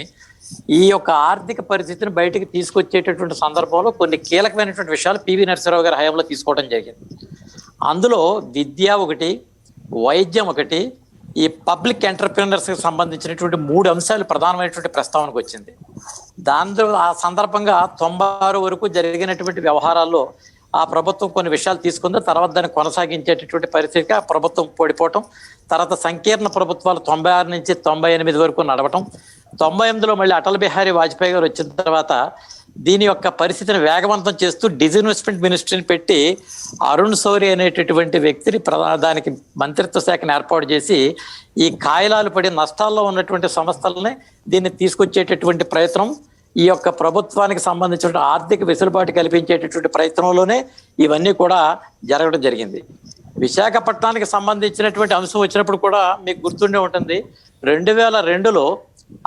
E: ఈ యొక్క ఆర్థిక పరిస్థితిని బయటికి తీసుకొచ్చేటటువంటి సందర్భంలో కొన్ని కీలకమైనటువంటి విషయాలు పివి నరసింహారావు గారి హయాంలో తీసుకోవడం జరిగింది. అందులో విద్య ఒకటి, వైద్యం ఒకటి, ఈ పబ్లిక్ ఎంటర్ప్రినర్స్కి సంబంధించినటువంటి 3 అంశాలు ప్రధానమైనటువంటి ప్రస్తావనకు వచ్చింది. దాంతో ఆ సందర్భంగా 96 వరకు జరిగినటువంటి వ్యవహారాల్లో ఆ ప్రభుత్వం కొన్ని విషయాలు తీసుకుంది. తర్వాత దాన్ని కొనసాగించేటటువంటి పరిస్థితిగా ఆ ప్రభుత్వం పడిపోవటం, తర్వాత సంకీర్ణ ప్రభుత్వాలు 96 నుంచి 98 వరకు నడవటం, 98లో మళ్ళీ అటల్ బిహారీ వాజ్పేయి గారు వచ్చిన తర్వాత దీని యొక్క పరిస్థితిని వేగవంతం చేస్తూ డిజిన్వెస్ట్మెంట్ మినిస్ట్రీని పెట్టి అరుణ్ శౌరి అనేటటువంటి వ్యక్తిని దానికి మంత్రిత్వ శాఖను ఏర్పాటు చేసి ఈ కాయలాలు పడి నష్టాల్లో ఉన్నటువంటి సంస్థలని దీన్ని తీసుకొచ్చేటటువంటి ప్రయత్నం, ఈ యొక్క ప్రభుత్వానికి సంబంధించిన ఆర్థిక వెసులుబాటు కల్పించేటటువంటి ప్రయత్నంలోనే ఇవన్నీ కూడా జరగడం జరిగింది. విశాఖపట్నానికి సంబంధించినటువంటి అంశం వచ్చినప్పుడు కూడా మీకు గుర్తుండే ఉంటుంది, 2002లో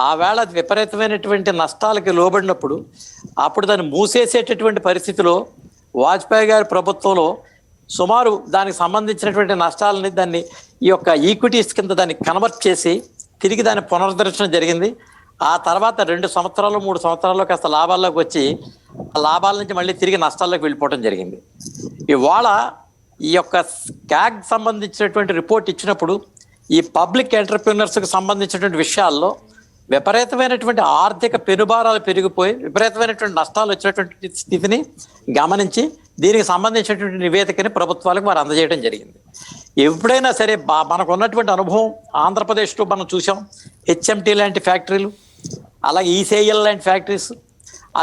E: ఆ వేళ విపరీతమైనటువంటి నష్టాలకి లోబడినప్పుడు అప్పుడు దాన్ని మూసేసేటటువంటి పరిస్థితిలో వాజ్పేయి గారి ప్రభుత్వంలో సుమారు దానికి సంబంధించినటువంటి నష్టాలని దాన్ని ఈ యొక్క ఈక్విటీస్ కింద దాన్ని కన్వర్ట్ చేసి తిరిగి దాన్ని పునరుద్ధరించడం జరిగింది. ఆ తర్వాత 2 సంవత్సరాలు 3 సంవత్సరాల్లో కాస్త లాభాల్లోకి వచ్చి ఆ లాభాల నుంచి మళ్ళీ తిరిగి నష్టాల్లోకి వెళ్ళిపోవడం జరిగింది. ఇవాళ ఈ యొక్క క్యాగ్ సంబంధించినటువంటి రిపోర్ట్ ఇచ్చినప్పుడు ఈ పబ్లిక్ ఎంటర్ప్రినర్స్కి సంబంధించినటువంటి విషయాల్లో విపరీతమైనటువంటి ఆర్థిక పెనుభారాలు పెరిగిపోయి విపరీతమైనటువంటి నష్టాలు వచ్చినటువంటి స్థితిని గమనించి దీనికి సంబంధించినటువంటి నివేదికని ప్రభుత్వాలకు వారు అందజేయడం జరిగింది. ఎప్పుడైనా సరే మనకు ఉన్నటువంటి అనుభవం ఆంధ్రప్రదేశ్లో మనం చూసాం. హెచ్ఎంటీ లాంటి ఫ్యాక్టరీలు, అలాగే ఈసేఎల్ లాంటి ఫ్యాక్టరీస్,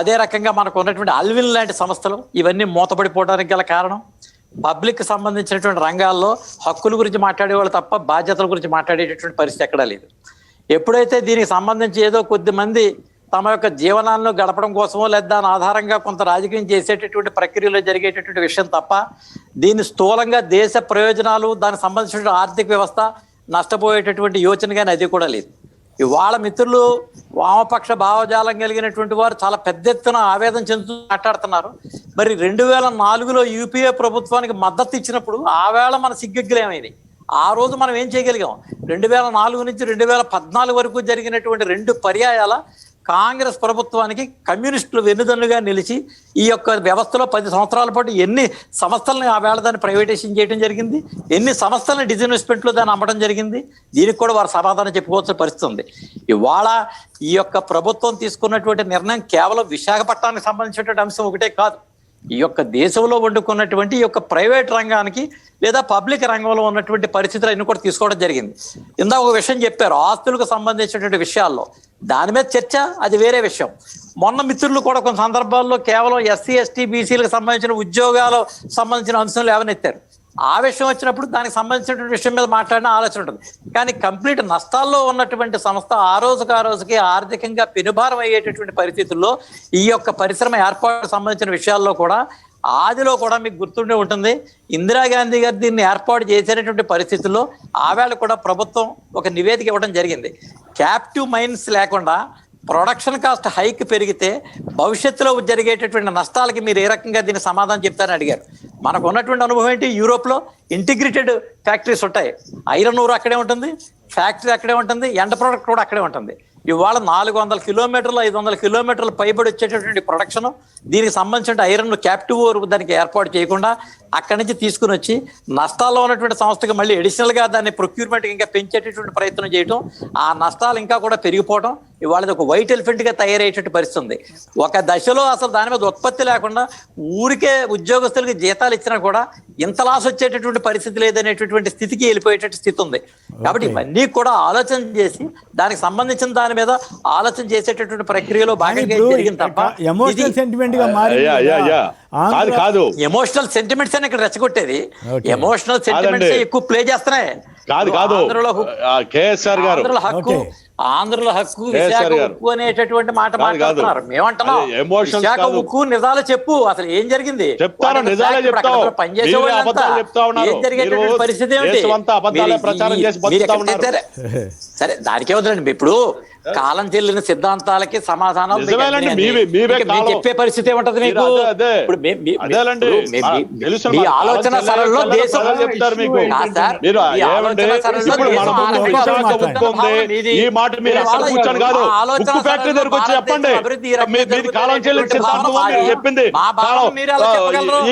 E: అదే రకంగా మనకు ఉన్నటువంటి అల్విన్ లాంటి సంస్థలు ఇవన్నీ మూతపడిపోవడానికి గల కారణం పబ్లిక్ సంబంధించినటువంటి రంగాల్లో హక్కుల గురించి మాట్లాడేవాళ్ళు తప్ప బాధ్యతల గురించి మాట్లాడేటటువంటి పరిస్థితి ఎక్కడా లేదు. ఎప్పుడైతే దీనికి సంబంధించి ఏదో కొద్ది మంది తమ యొక్క జీవనాలను గడపడం కోసమో లేదా దాని ఆధారంగా కొంత రాజకీయం చేసేటటువంటి ప్రక్రియలో జరిగేటటువంటి విషయం తప్ప దీన్ని స్థూలంగా దేశ ప్రయోజనాలు దానికి సంబంధించిన ఆర్థిక వ్యవస్థ నష్టపోయేటటువంటి యోచన కానీ అది కూడా లేదు. ఇవాళ మిత్రులు వామపక్ష భావజాలం కలిగినటువంటి వారు చాలా పెద్ద ఎత్తున ఆవేదన చెందుతూ మాట్లాడుతున్నారు. మరి 2004లో యూపీఏ ప్రభుత్వానికి మద్దతు ఇచ్చినప్పుడు ఆ వేళ మన సిగ్గెగ్గులేమైంది? ఆ రోజు మనం ఏం చేయగలిగాం? 2004 నుంచి 2014 వరకు జరిగినటువంటి 2 పర్యాయాల కాంగ్రెస్ ప్రభుత్వానికి కమ్యూనిస్టులు వెన్నుదన్నుగా నిలిచి ఈ యొక్క వ్యవస్థలో 10 సంవత్సరాల పాటు ఎన్ని సంస్థలను ఆ వేళ దాన్ని ప్రైవేటైజేషన్ చేయడం జరిగింది, ఎన్ని సంస్థలను డిజిన్వెస్ట్మెంట్లో దాన్ని అమ్మడం జరిగింది. దీనికి కూడా వారు సమాధానం చెప్పుకోవాల్సిన పరిస్థితి ఉంది. ఇవాళ ఈ యొక్క ప్రభుత్వం తీసుకున్నటువంటి నిర్ణయం కేవలం విశాఖపట్నానికి సంబంధించినటువంటి అంశం ఒకటే కాదు. ఈ యొక్క దేశంలో వండుకున్నటువంటి ఈ యొక్క ప్రైవేట్ రంగానికి లేదా పబ్లిక్ రంగంలో ఉన్నటువంటి పరిస్థితులు అన్ని కూడా తీసుకోవడం జరిగింది. ఇందాక ఒక విషయం చెప్పారు, ఆస్తులకు సంబంధించినటువంటి విషయాల్లో దాని మీద చర్చ, అది వేరే విషయం. మొన్న మిత్రులు కూడా కొన్ని సందర్భాల్లో కేవలం ఎస్సీ ఎస్టీ బీసీలకు సంబంధించిన ఉద్యోగాలు సంబంధించిన అంశాలు ఏవనెత్తారు. ఆ విషయం వచ్చినప్పుడు దానికి సంబంధించినటువంటి విషయం మీద మాట్లాడిన ఆలోచన ఉంటుంది. కానీ కంప్లీట్ నష్టాల్లో ఉన్నటువంటి సంస్థ ఆ రోజుకి ఆర్థికంగా పెనుభారం అయ్యేటటువంటి పరిస్థితుల్లో ఈ యొక్క పరిశ్రమ ఏర్పాటు సంబంధించిన విషయాల్లో కూడా ఆదిలో కూడా మీకు గుర్తుండే ఉంటుంది, ఇందిరాగాంధీ గారు దీన్ని ఏర్పాటు చేసేటటువంటి పరిస్థితుల్లో ఆవేళ కూడా ప్రభుత్వం ఒక నివేదిక ఇవ్వడం జరిగింది. క్యాప్టివ్ మైన్స్ లేకుండా ప్రొడక్షన్ కాస్ట్ హైక్ పెరిగితే భవిష్యత్తులో జరిగేటటువంటి నష్టాలకి మీరు ఏ రకంగా దీన్ని సమాధానం చెప్తారని అడిగారు. మనకు ఉన్నటువంటి అనుభవం ఏంటి? యూరోప్లో ఇంటిగ్రేటెడ్ ఫ్యాక్టరీస్ ఉంటాయి. ఐరన్ ఓర్ అక్కడే ఉంటుంది, ఫ్యాక్టరీ అక్కడే ఉంటుంది, ఎండ ప్రోడక్ట్ కూడా అక్కడే ఉంటుంది. ఇవాళ 400 కిలోమీటర్లు 500 కిలోమీటర్లు పైబడి వచ్చేటటువంటి ప్రొడక్షన్, దీనికి సంబంధించిన ఐరన్ క్యాప్టివ్ ఓర్ దానికి ఏర్పాటు చేయకుండా అక్కడి నుంచి తీసుకుని వచ్చి నష్టాల్లో ఉన్నటువంటి సంస్థకి మళ్ళీ అడిషనల్గా దాన్ని ప్రొక్యూర్మెంట్ ఇంకా పెంచేటటువంటి ప్రయత్నం చేయటం, ఆ నష్టాలు ఇంకా కూడా పెరిగిపోవడం ఇవాళ ఒక వైట్ ఎలిఫెంట్గా తయారయ్యేటువంటి పరిస్థితి ఉంది. ఒక దశలో అసలు దాని మీద ఉత్పత్తి లేకుండా ఊరికే ఉద్యోగస్తులకి జీతాలు ఇచ్చినా కూడా ఇంత లాస్ వచ్చేటటువంటి పరిస్థితి లేదనేటటువంటి స్థితికి వెళ్ళిపోయేటటువంటి స్థితి ఉంది. కాబట్టి ఇవన్నీ కూడా ఆలోచన చేసి దానికి సంబంధించిన దాని మీద ఆలోచన చేసేటటువంటి ప్రక్రియలో భాగంగా జరిగింది తప్ప
A: ఎమోషనల్ సెంటిమెంట్ గా
D: కాదు.
E: ఎమోషనల్ సెంటిమెంట్స్ అని ఇక్కడ రెచ్చగొట్టేది. ఎమోషనల్ సెంటిమెంట్స్ ఎక్కువ ప్లే చేస్తున్నాయి. ఆంధ్రుల హక్కు విశాఖ ఉక్కు అనేటటువంటి మాట మాట్లాడుతున్నారు. మేమంటున్నాం విశాఖ ఉక్కు నిజాలు చెప్పు, అసలు ఏం జరిగింది, పనిచేసే ఏం జరిగేటటువంటి పరిస్థితి ఏమిటి? సరే దానికే వద్దండి. ఇప్పుడు కాలం చెల్లిన సిద్ధాంతాలకి సమాధానాలు చెప్పే పరిస్థితి ఏమంటది మీకు? ఇప్పుడు మీ ఆలోచన సరళిలో దేశం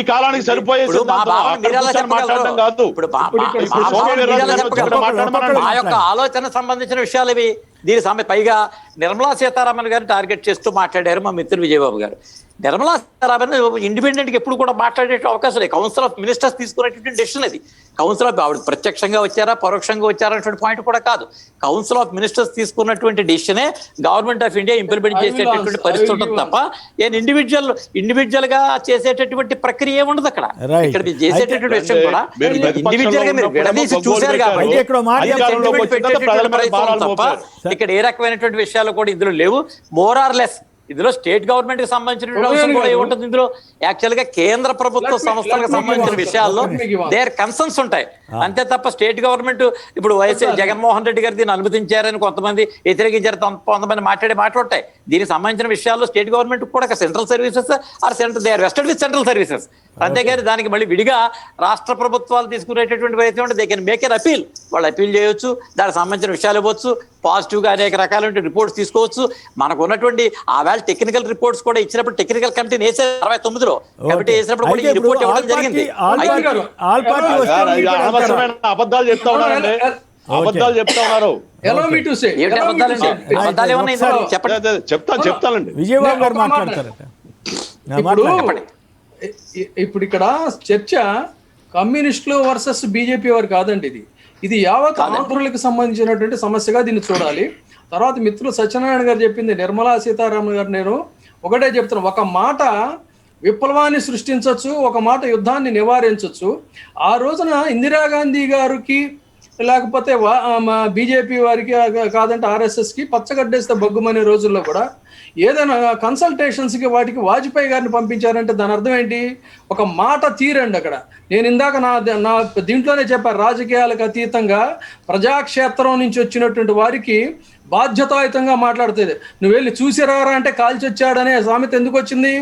D: ఈ కాలానికి సరిపోయే
E: ఆ యొక్క ఆలోచన సంబంధించిన విషయాలు ఇవి. దీని పైగా నిర్మలా సీతారామన్ గారిని టార్గెట్ చేస్తూ మాట్లాడారు మా మిత్రుడు విజయబాబు గారు. నిర్మలా సీతారామన్ ఇండిపెండెంట్గా ఎప్పుడు కూడా మాట్లాడే అవకాశం లేదు. కౌన్సిల్ ఆఫ్ మినిస్టర్స్ తీసుకునేటువంటి డెసిషన్ అది. కౌన్సిల్ ఆఫ్ ఆవిడ ప్రత్యక్షంగా వచ్చారా పరోక్షంగా వచ్చారా అనేటువంటి పాయింట్ కూడా కాదు. కౌన్సిల్ ఆఫ్ మినిస్టర్స్ తీసుకున్నటువంటి డెసిషనే గవర్నమెంట్ ఆఫ్ ఇండియా ఇంప్లిమెంట్ చేసేటటువంటి పరిస్థితి ఉంటుంది తప్ప ఇండివిజువల్ గా చేసేటటువంటి ప్రక్రియ ఏముండదు అక్కడ. ఇక్కడ చేసేటటువంటి విషయం కూడా ఇండివిజువల్ గా మీరు విడదీసి చూశారు కాబట్టి తప్ప ఇక్కడ ఏ రకమైనటువంటి విషయాలు కూడా ఇందులో లేవు. మోర్ ఆర్ లెస్ ఇందులో స్టేట్ గవర్నమెంట్ కి సంబంధించిన అంశం కూడా ఏముంటుంది ఇందులో? యాక్చువల్ గా కేంద్ర ప్రభుత్వ సంస్థలకు సంబంధించిన విషయాల్లో దేర్ కన్సర్న్స్ ఉంటాయి. అంతే తప్ప స్టేట్ గవర్నమెంట్ ఇప్పుడు వైఎస్ఆర్ జగన్మోహన్ రెడ్డి గారు దీన్ని అనుమతించారని కొంతమంది వ్యతిరేకించారు, కొంతమంది మాట్లాడే దీనికి సంబంధించిన విషయాల్లో స్టేట్ గవర్నమెంట్ కూడా central services or central they are vested with central services. అంతేగాని దానికి మళ్ళీ విడిగా రాష్ట్ర ప్రభుత్వాలు తీసుకునేటటువంటి ప్రయత్నం ఉంటే they can make an appeal. వాళ్ళు అపీల్ చేయొచ్చు, దానికి సంబంధించిన విషయాలు ఇవ్వచ్చు, పాజిటివ్గా అనేక రకాలైన రిపోర్ట్స్ తీసుకోవచ్చు. మనకు ఉన్నటువంటి ఆవేళ టెక్నికల్ రిపోర్ట్స్ కూడా ఇచ్చినప్పుడు టెక్నికల్ కమిటీని వేసారు 69లో, కమిటీ వేసినప్పుడు కూడా ఈ రిపోర్ట్ ఇవ్వడం జరిగింది.
D: అనవసరమైన అబద్ధాలు చెప్తా ఉన్నారండి, అబద్ధాలు చెప్తా ఉన్నారు. చెప్తానండి.
A: విజయబాబు గారు మాట్లాడతారట.
B: ఇప్పుడు ఇక్కడ చర్చ కమ్యూనిస్టులు వర్సెస్ బీజేపీ వారు కాదండి, ఇది యావత్ ఆంధ్రులకు సంబంధించినటువంటి సమస్యగా దీన్ని చూడాలి. తర్వాత మిత్రులు సత్యనారాయణ గారు చెప్పింది, నిర్మలా సీతారామన్ గారు, నేను ఒకటే చెప్తున్నాను, ఒక మాట విప్లవాన్ని సృష్టించవచ్చు, ఒక మాట యుద్ధాన్ని నివారించవచ్చు. ఆ రోజున ఇందిరాగాంధీ గారికి లేకపోతే బీజేపీ వారికి కాదంటే ఆర్ఎస్ఎస్కి పచ్చగడ్డేస్తే బగ్గుమనే రోజుల్లో కూడా ఏదైనా కన్సల్టేషన్స్కి వాటికి వాజ్పేయి గారిని పంపించారంటే దాని అర్థం ఏంటి? ఒక మాట తీరండి అక్కడ. నేను ఇందాక నా దీంట్లోనే చెప్పాను, రాజకీయాలకు అతీతంగా ప్రజాక్షేత్రం నుంచి వచ్చినటువంటి వారికి బాధ్యతాయుతంగా మాట్లాడుతుంది. నువ్వు వెళ్ళి చూసి రారా అంటే కాల్చి వచ్చాడనే సామెత ఎందుకు వచ్చింది?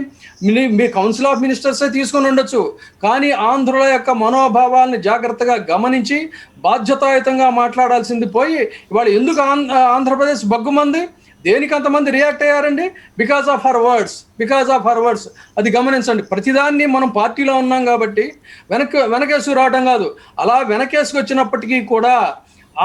B: మీ కౌన్సిల్ ఆఫ్ మినిస్టర్సే తీసుకొని ఉండొచ్చు, కానీ ఆంధ్రుల యొక్క మనోభావాలను జాగ్రత్తగా గమనించి బాధ్యతాయుతంగా మాట్లాడాల్సింది పోయి ఇవాళ ఎందుకు ఆంధ్రప్రదేశ్ బగ్గుమంది, దేనికి అంతమంది రియాక్ట్ అయ్యారండి? Because of her words. అది గమనించండి. ప్రతిదాన్ని మనం పార్టీలో ఉన్నాం కాబట్టి వెనకేసు రావడం కాదు, అలా వెనకేసుకు వచ్చినప్పటికీ కూడా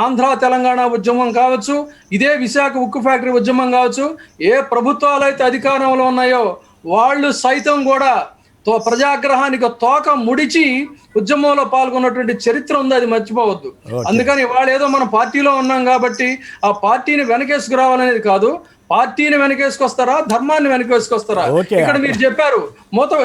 B: ఆంధ్ర తెలంగాణ ఉద్యమం కావచ్చు, ఇదే విశాఖ ఉక్కు ఫ్యాక్టరీ ఉద్యమం కావచ్చు, ఏ ప్రభుత్వాలు అయితే అధికారంలో ఉన్నాయో వాళ్ళు సైతం కూడా ప్రజాగ్రహానికి తోక ముడిచి ఉద్యమంలో పాల్గొన్నటువంటి చరిత్ర ఉంది, అది మర్చిపోవద్దు. అందుకని వాళ్ళు ఏదో మనం పార్టీలో ఉన్నాం కాబట్టి ఆ పార్టీని వెనకేసుకు రావాలనేది కాదు. పార్టీని వెనకేసుకొస్తారా, ధర్మాన్ని వెనకేసుకొస్తారా? ఇక్కడ మీరు చెప్పారు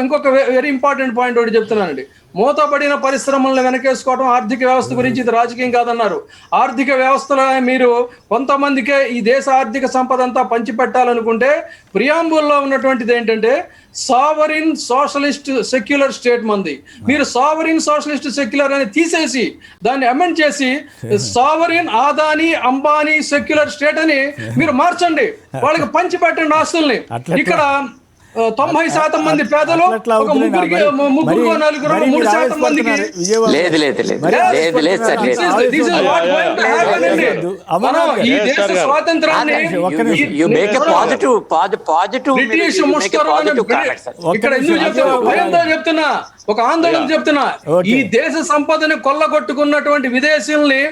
B: ఇంకొక వెరీ ఇంపార్టెంట్ పాయింట్ ఒకటి చెప్తున్నానండి. మూతపడిన పరిశ్రమలను వెనకేసుకోవడం ఆర్థిక వ్యవస్థ గురించి, ఇది రాజకీయం కాదన్నారు. ఆర్థిక వ్యవస్థలో మీరు కొంతమందికే ఈ దేశ ఆర్థిక సంపద అంతా పంచిపెట్టాలనుకుంటే ప్రియాంబుల్లో ఉన్నటువంటిది ఏంటంటే సావరిన్ సోషలిస్ట్ సెక్యులర్ స్టేట్ మంది. మీరు సావరిన్ సోషలిస్ట్ సెక్యులర్ అని తీసేసి దాన్ని అమెండ్ చేసి sovereign Adani Ambani secular state అని మీరు మార్చండి, వాళ్ళకి పంచిపెట్టండి ఆస్తుల్ని. ఇక్కడ 90% మంది పేదలు, ఒక ముగ్గురు నలుగురు 3% మందికి ఈ దేశ స్వాతంత్రాన్ని బ్రిటిష్ ముష్కరులను ఇక్కడ ఎందుకు చెప్తున్నా, భయంతో చెప్తున్నా, ఒక ఆందోళన చెప్తున్నా, ఈ దేశ సంపదని కొల్లగొట్టుకున్నటువంటి విదేశీయుల్ని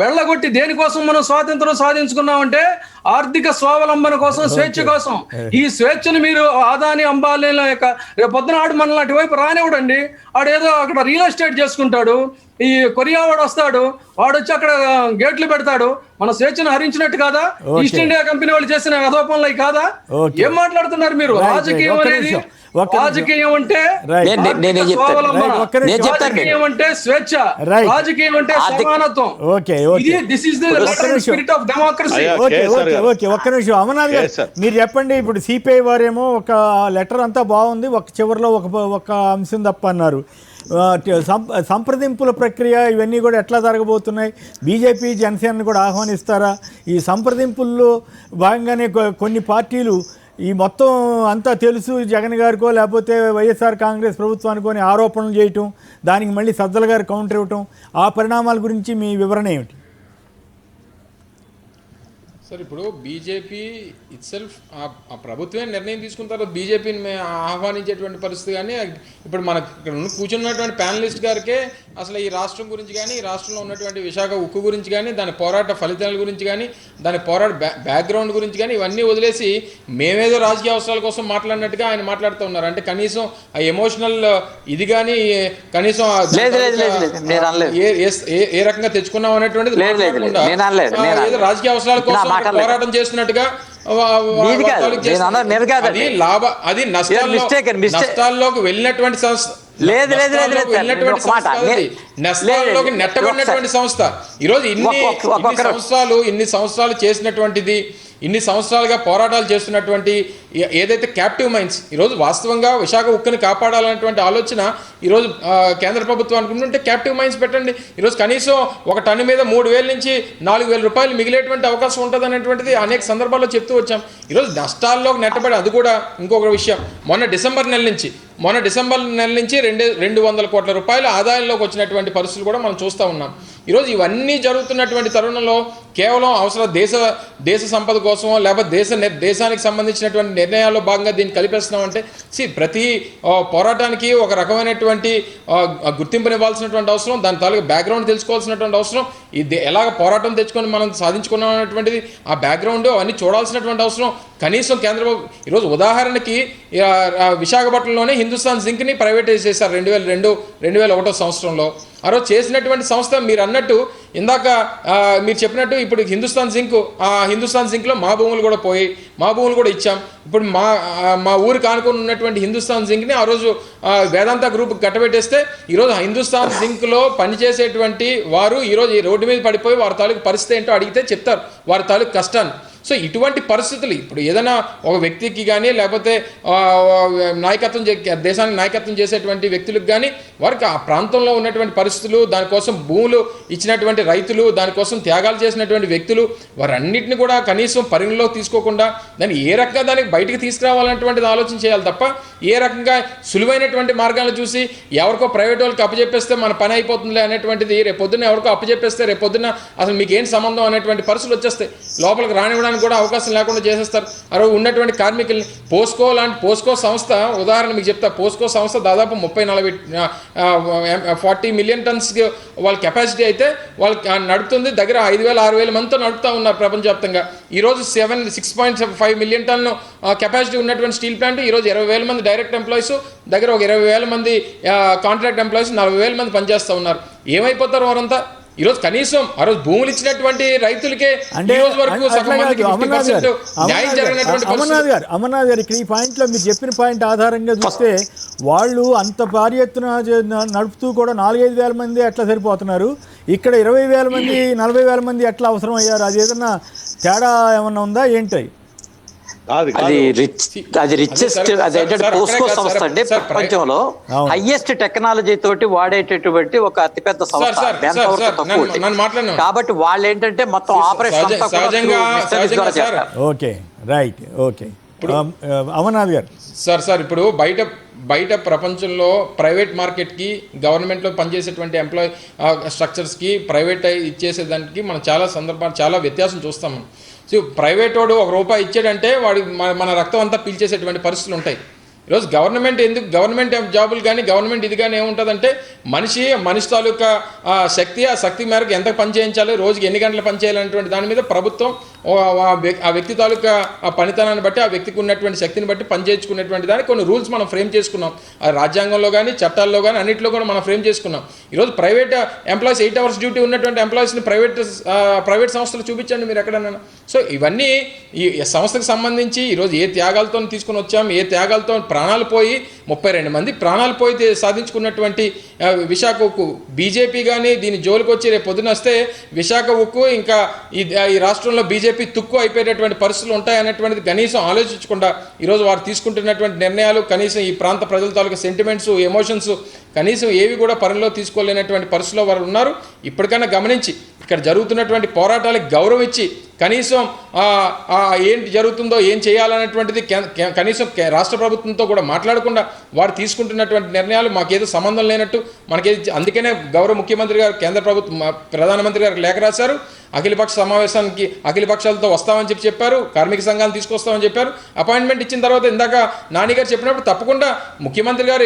B: వెళ్ళగొట్టి దేనికోసం మనం స్వాతంత్రం సాధించుకున్నామంటే ఆర్థిక స్వావలంబన కోసం, స్వేచ్ఛ కోసం. ఈ స్వేచ్ఛను మీరు ఆదాని అంబానీల యొక్క రేపు పొద్దున ఆడు మన లాంటి వైపు రానివ్వడండి. ఆడేదో అక్కడ రియల్ ఎస్టేట్ చేసుకుంటాడు, ఈ కొరియా వాడు వస్తాడు, వాడు వచ్చి అక్కడ గేట్లు పెడతాడు. మన స్వేచ్ఛను హరించినట్టు కాదా? ఈస్ట్ ఇండియా కంపెనీ వాళ్ళు చేసిన అధోపంలో కాదా? ఏం మాట్లాడుతున్నారు మీరు? రాజకీయం అనేది, రాజకీయం అంటే రాజకీయం అంటే స్వేచ్ఛ, రాజకీయం అంటే సమానత్వం. This is the spirit of democracy.
A: ఒక్క నిమిషం అమర్నాథ్ గారు, మీరు చెప్పండి. ఇప్పుడు సిపిఐ వారేమో ఒక లెటర్ అంతా బాగుంది, ఒక చివరిలో ఒక అంశం తప్ప అన్నారు. సంప్రదింపుల ప్రక్రియ ఇవన్నీ కూడా ఎట్లా జరగబోతున్నాయి? బీజేపీ జనసేనని కూడా ఆహ్వానిస్తారా? ఈ సంప్రదింపుల్లో భాగంగానే కొన్ని పార్టీలు ఈ మొత్తం అంతా తెలుసు జగన్ గారికో లేకపోతే వైఎస్ఆర్ కాంగ్రెస్ ప్రభుత్వానికో అని ఆరోపణలు చేయటం, దానికి మళ్ళీ సజ్జల గారు కౌంటర్ ఇవ్వటం, ఆ పరిణామాల గురించి మీ వివరణ ఏమిటి?
C: సార్, ఇప్పుడు బీజేపీ ఇట్సెల్ఫ్ ఆ ప్రభుత్వమే నిర్ణయం తీసుకున్న తర్వాత బీజేపీని ఆహ్వానించేటువంటి పరిస్థితి. కానీ ఇప్పుడు మనకు ఇక్కడ కూర్చున్నటువంటి ప్యానలిస్ట్ గారికే అసలు ఈ రాష్ట్రం గురించి కానీ, ఈ రాష్ట్రంలో ఉన్నటువంటి విశాఖ ఉక్కు గురించి కానీ, దాని పోరాట ఫలితాల గురించి కానీ, దాని పోరాట బ్యాక్గ్రౌండ్ గురించి కానీ ఇవన్నీ వదిలేసి మేమేదో రాజకీయ అవసరాల కోసం మాట్లాడినట్టుగా ఆయన మాట్లాడుతూ ఉన్నారు. అంటే కనీసం ఆ ఎమోషనల్ ఇది కానీ కనీసం ఏ రకంగా తెచ్చుకున్నాం అనేటువంటిది ఏదో రాజకీయ అవసరాల కోసం పోరాటం చేస్తున్నట్టుగా అది నష్టాల్లోకి వెళ్ళినటువంటి సంస్థ, నష్టాల్లోకి నెట్టబడినటువంటి సంస్థ. ఈరోజు ఇన్ని సంవత్సరాలు చేసినటువంటిది ఇన్ని సంవత్సరాలుగా పోరాటాలు చేస్తున్నటువంటి ఏదైతే క్యాప్టివ్ మైన్స్, ఈరోజు వాస్తవంగా విశాఖ ఉక్కుని కాపాడాలనేటువంటి ఆలోచన ఈరోజు కేంద్ర ప్రభుత్వానికి ఉంటే క్యాప్టివ్ మైన్స్ పెట్టండి. ఈరోజు కనీసం ఒక టన్ను మీద 3,000 నుంచి 4,000 రూపాయలు మిగిలేటువంటి అవకాశం ఉంటుంది అనేటువంటిది అనేక సందర్భాల్లో చెప్తూ వచ్చాం. ఈరోజు నష్టాల్లోకి నెట్టబడి, అది కూడా ఇంకొక విషయం, మొన్న డిసెంబర్ నెల నుంచి 200 కోట్ల రూపాయల ఆదాయంలోకి వచ్చినటువంటి పరిస్థితులు కూడా మనం చూస్తూ ఉన్నాం. ఈరోజు ఇవన్నీ జరుగుతున్నటువంటి తరుణంలో కేవలం అవసరం దేశ సంపద కోసమో లేకపోతే దేశానికి సంబంధించినటువంటి నిర్ణయాల్లో భాగంగా దీన్ని కలిపేస్తున్నామంటే ప్రతి పోరాటానికి ఒక రకమైనటువంటి గుర్తింపునివ్వాల్సినటువంటి అవసరం, దాని తాలూకు బ్యాక్గ్రౌండ్ తెలుసుకోవాల్సినటువంటి అవసరం, ఎలాగ పోరాటం తెచ్చుకొని మనం సాధించుకున్నాం అనేటువంటిది ఆ బ్యాక్గ్రౌండ్ అన్నీ చూడాల్సినటువంటి అవసరం. కనీసం ఈరోజు ఉదాహరణకి విశాఖపట్నంలోనే హిందుస్థాన్ జింక్ని ప్రైవేటైజ్ చేశారు 2001 సంవత్సరంలో. ఆ రోజు చేసినటువంటి సంస్థ మీరు అన్నట్టు ఇందాక మీరు చెప్పినట్టు ఇప్పుడు హిందుస్థాన్ జింక్లో మా భూములు కూడా పోయి మా భూములు కూడా ఇచ్చాం. ఇప్పుడు మా ఊరికి ఆనుకొని ఉన్నటువంటి హిందుస్థాన్ జింక్ని ఆ రోజు వేదాంత గ్రూప్ కట్టబెట్టేస్తే ఈరోజు హిందుస్థాన్ జింక్లో పనిచేసేటువంటి వారు ఈరోజు ఈ రోడ్డు మీద పడిపోయి వారి తాలూకు పరిస్థితి ఏంటో అడిగితే చెప్తారు వారి తాలూకు కష్టాన్ని. సో ఇటువంటి పరిస్థితులు ఇప్పుడు ఏదైనా ఒక వ్యక్తికి కానీ లేకపోతే దేశానికి నాయకత్వం చేసేటువంటి వ్యక్తులకు కానీ వారికి ఆ ప్రాంతంలో ఉన్నటువంటి పరిస్థితులు, దానికోసం భూములు ఇచ్చినటువంటి రైతులు, దానికోసం త్యాగాలు చేసినటువంటి వ్యక్తులు, వారన్నింటినీ కూడా కనీసం పరిగణలో తీసుకోకుండా దాన్ని ఏ రకంగా దానికి బయటికి తీసుకురావాలన్నటువంటిది ఆలోచన చేయాలి తప్ప ఏ రకంగా సులువైనటువంటి మార్గాలను చూసి ఎవరికో ప్రైవేట్ వాళ్ళకి అప్పచెప్పేస్తే మన పని అయిపోతుందిలే అనేటువంటిది, రేపొద్దున ఎవరికో అప్పచెప్పేస్తే రేపొద్దున అసలు మీకు ఏంటి సంబంధం అనేటువంటి పరిస్థితులు వచ్చేస్తాయి. లోపలికి రానివ్వడానికి కూడా అవకాశం లేకుండా చేసేస్తారు. అరవై ఉన్నటువంటి కార్మికుల్ని పోస్కో సంస్థ ఉదాహరణ మీకు చెప్తా. పోస్కో సంస్థ దాదాపు 40 మిలియన్ టన్స్కి వాళ్ళ కెపాసిటీ అయితే వాళ్ళు నడుపుతుంది దగ్గర 5,000-6,000 మందితో నడుపుతూ ఉన్నారు ప్రపంచవ్యాప్తంగా. ఈరోజు 6.5 మిలియన్ టన్ను కెపాసిటీ ఉన్నటువంటి స్టీల్ ప్లాంట్ ఈరోజు 20,000 మంది డైరెక్ట్ ఎంప్లాయీస్, దగ్గర ఒక 20,000 మంది కాంట్రాక్ట్ ఎంప్లాయీస్, 40,000 మంది పనిచేస్తూ ఉన్నారు. ఏమైపోతారు వారంతా? ఈరోజు కనీసం ఆ రోజు భూములు ఇచ్చినటువంటి రైతులకే
A: అమర్నాథ్ గారు ఇక్కడ ఈ పాయింట్లో మీరు చెప్పిన పాయింట్ ఆధారంగా చూస్తే వాళ్ళు అంత భారీ ఎత్తున నడుపుతూ కూడా 4-5 వేల మంది ఎట్లా సరిపోతున్నారు, ఇక్కడ 20,000 మంది 40,000 మంది ఎట్లా అవసరం అయ్యారు? అది ఏదన్నా తేడా ఏమన్నా ఉందా ఏంటి?
E: అది రిచెస్ట్, అది ఏంటంటే పోస్కో సంస్థ అండి ప్రపంచంలో హైయెస్ట్ టెక్నాలజీ తోటి వాడేటటువంటి ఒక అతిపెద్ద సంస్థ. కాబట్టి వాళ్ళు ఏంటంటే మొత్తం operation
A: okay right okay Amarnath గారు.
C: సార్ ఇప్పుడు బయట ప్రపంచంలో ప్రైవేట్ మార్కెట్కి గవర్నమెంట్లో పనిచేసేటువంటి ఎంప్లాయీ స్ట్రక్చర్స్కి ప్రైవేట్ ఇచ్చేసేదానికి మనం చాలా సందర్భాలు చాలా వ్యత్యాసం చూస్తాం. సో ప్రైవేట్ వాడు ₹1 ఇచ్చాడంటే వాడి మన రక్తం అంతా పీల్చేసేటువంటి పరిస్థితులు ఉంటాయి. ఈరోజు గవర్నమెంట్ జాబులు కానీ గవర్నమెంట్ ఇది కానీ ఏముంటుందంటే మనిషి తాలూకా ఆ శక్తి మేరకు ఎంత పని చేయించాలి, రోజుకి ఎన్ని గంటలు పని చేయాలనేటువంటి దాని మీద ప్రభుత్వం ఆ వ్యక్తి తాలూకా ఆ పనితనాన్ని బట్టి, ఆ వ్యక్తికి ఉన్నటువంటి శక్తిని బట్టి పని చేయించుకునేటువంటి దానికి కొన్ని రూల్స్ మనం ఫ్రేమ్ చేసుకున్నాం. ఆ రాజ్యాంగంలో కానీ చట్టాల్లో కానీ అన్నింటిలో కూడా మనం ఫ్రేమ్ చేసుకున్నాం. ఈరోజు ప్రైవేట్ ఎంప్లాయీస్ 8 hours డ్యూటీ ఉన్నటువంటి ఎంప్లాయీస్ని ప్రైవేట్ సంస్థలు చూపించండి మీరు ఎక్కడన్నా. సో ఇవన్నీ ఈ సంస్థకు సంబంధించి ఈరోజు ఏ త్యాగాలతో తీసుకుని వచ్చాం, ఏ త్యాగాలతో ప్రాణాలు పోయి 32 మంది ప్రాణాలు పోయి సాధించుకున్నటువంటి విశాఖ ఉక్కు. బీజేపీ కానీ దీని జోలికి వచ్చి రేపు పొద్దున వస్తే విశాఖ ఉక్కు ఇంకా ఈ రాష్ట్రంలో బీజేపీ తుక్కు అయిపోయేటటువంటి పరిస్థితులు ఉంటాయనేటువంటిది కనీసం ఆలోచించకుండా ఈరోజు వారు తీసుకుంటున్నటువంటి నిర్ణయాలు, కనీసం ఈ ప్రాంత ప్రజల తాలూకా సెంటిమెంట్స్, ఎమోషన్స్ కనీసం ఏవి కూడా పరిలో తీసుకోలేనటువంటి పరిస్థితిలో వారు ఉన్నారు. ఇప్పటికైనా గమనించి ఇక్కడ జరుగుతున్నటువంటి పోరాటాలకు గౌరవం ఇచ్చి కనీసం ఏంటి జరుగుతుందో ఏం చేయాలనేటువంటిది కనీసం రాష్ట్ర ప్రభుత్వంతో కూడా మాట్లాడకుండా వారు తీసుకుంటున్నటువంటి నిర్ణయాలు మాకేదో సంబంధం లేనట్టు మనకేది. అందుకనే గౌరవ ముఖ్యమంత్రి గారు కేంద్ర ప్రభుత్వం ప్రధానమంత్రి గారికి లేఖ రాశారు. అఖిలపక్ష సమావేశానికి అఖిల పక్షాలతో వస్తామని చెప్పారు, కార్మిక సంఘాలను తీసుకొస్తామని చెప్పారు. అపాయింట్మెంట్ ఇచ్చిన తర్వాత ఇందాక నాని గారు చెప్పినప్పుడు తప్పకుండా ముఖ్యమంత్రి గారు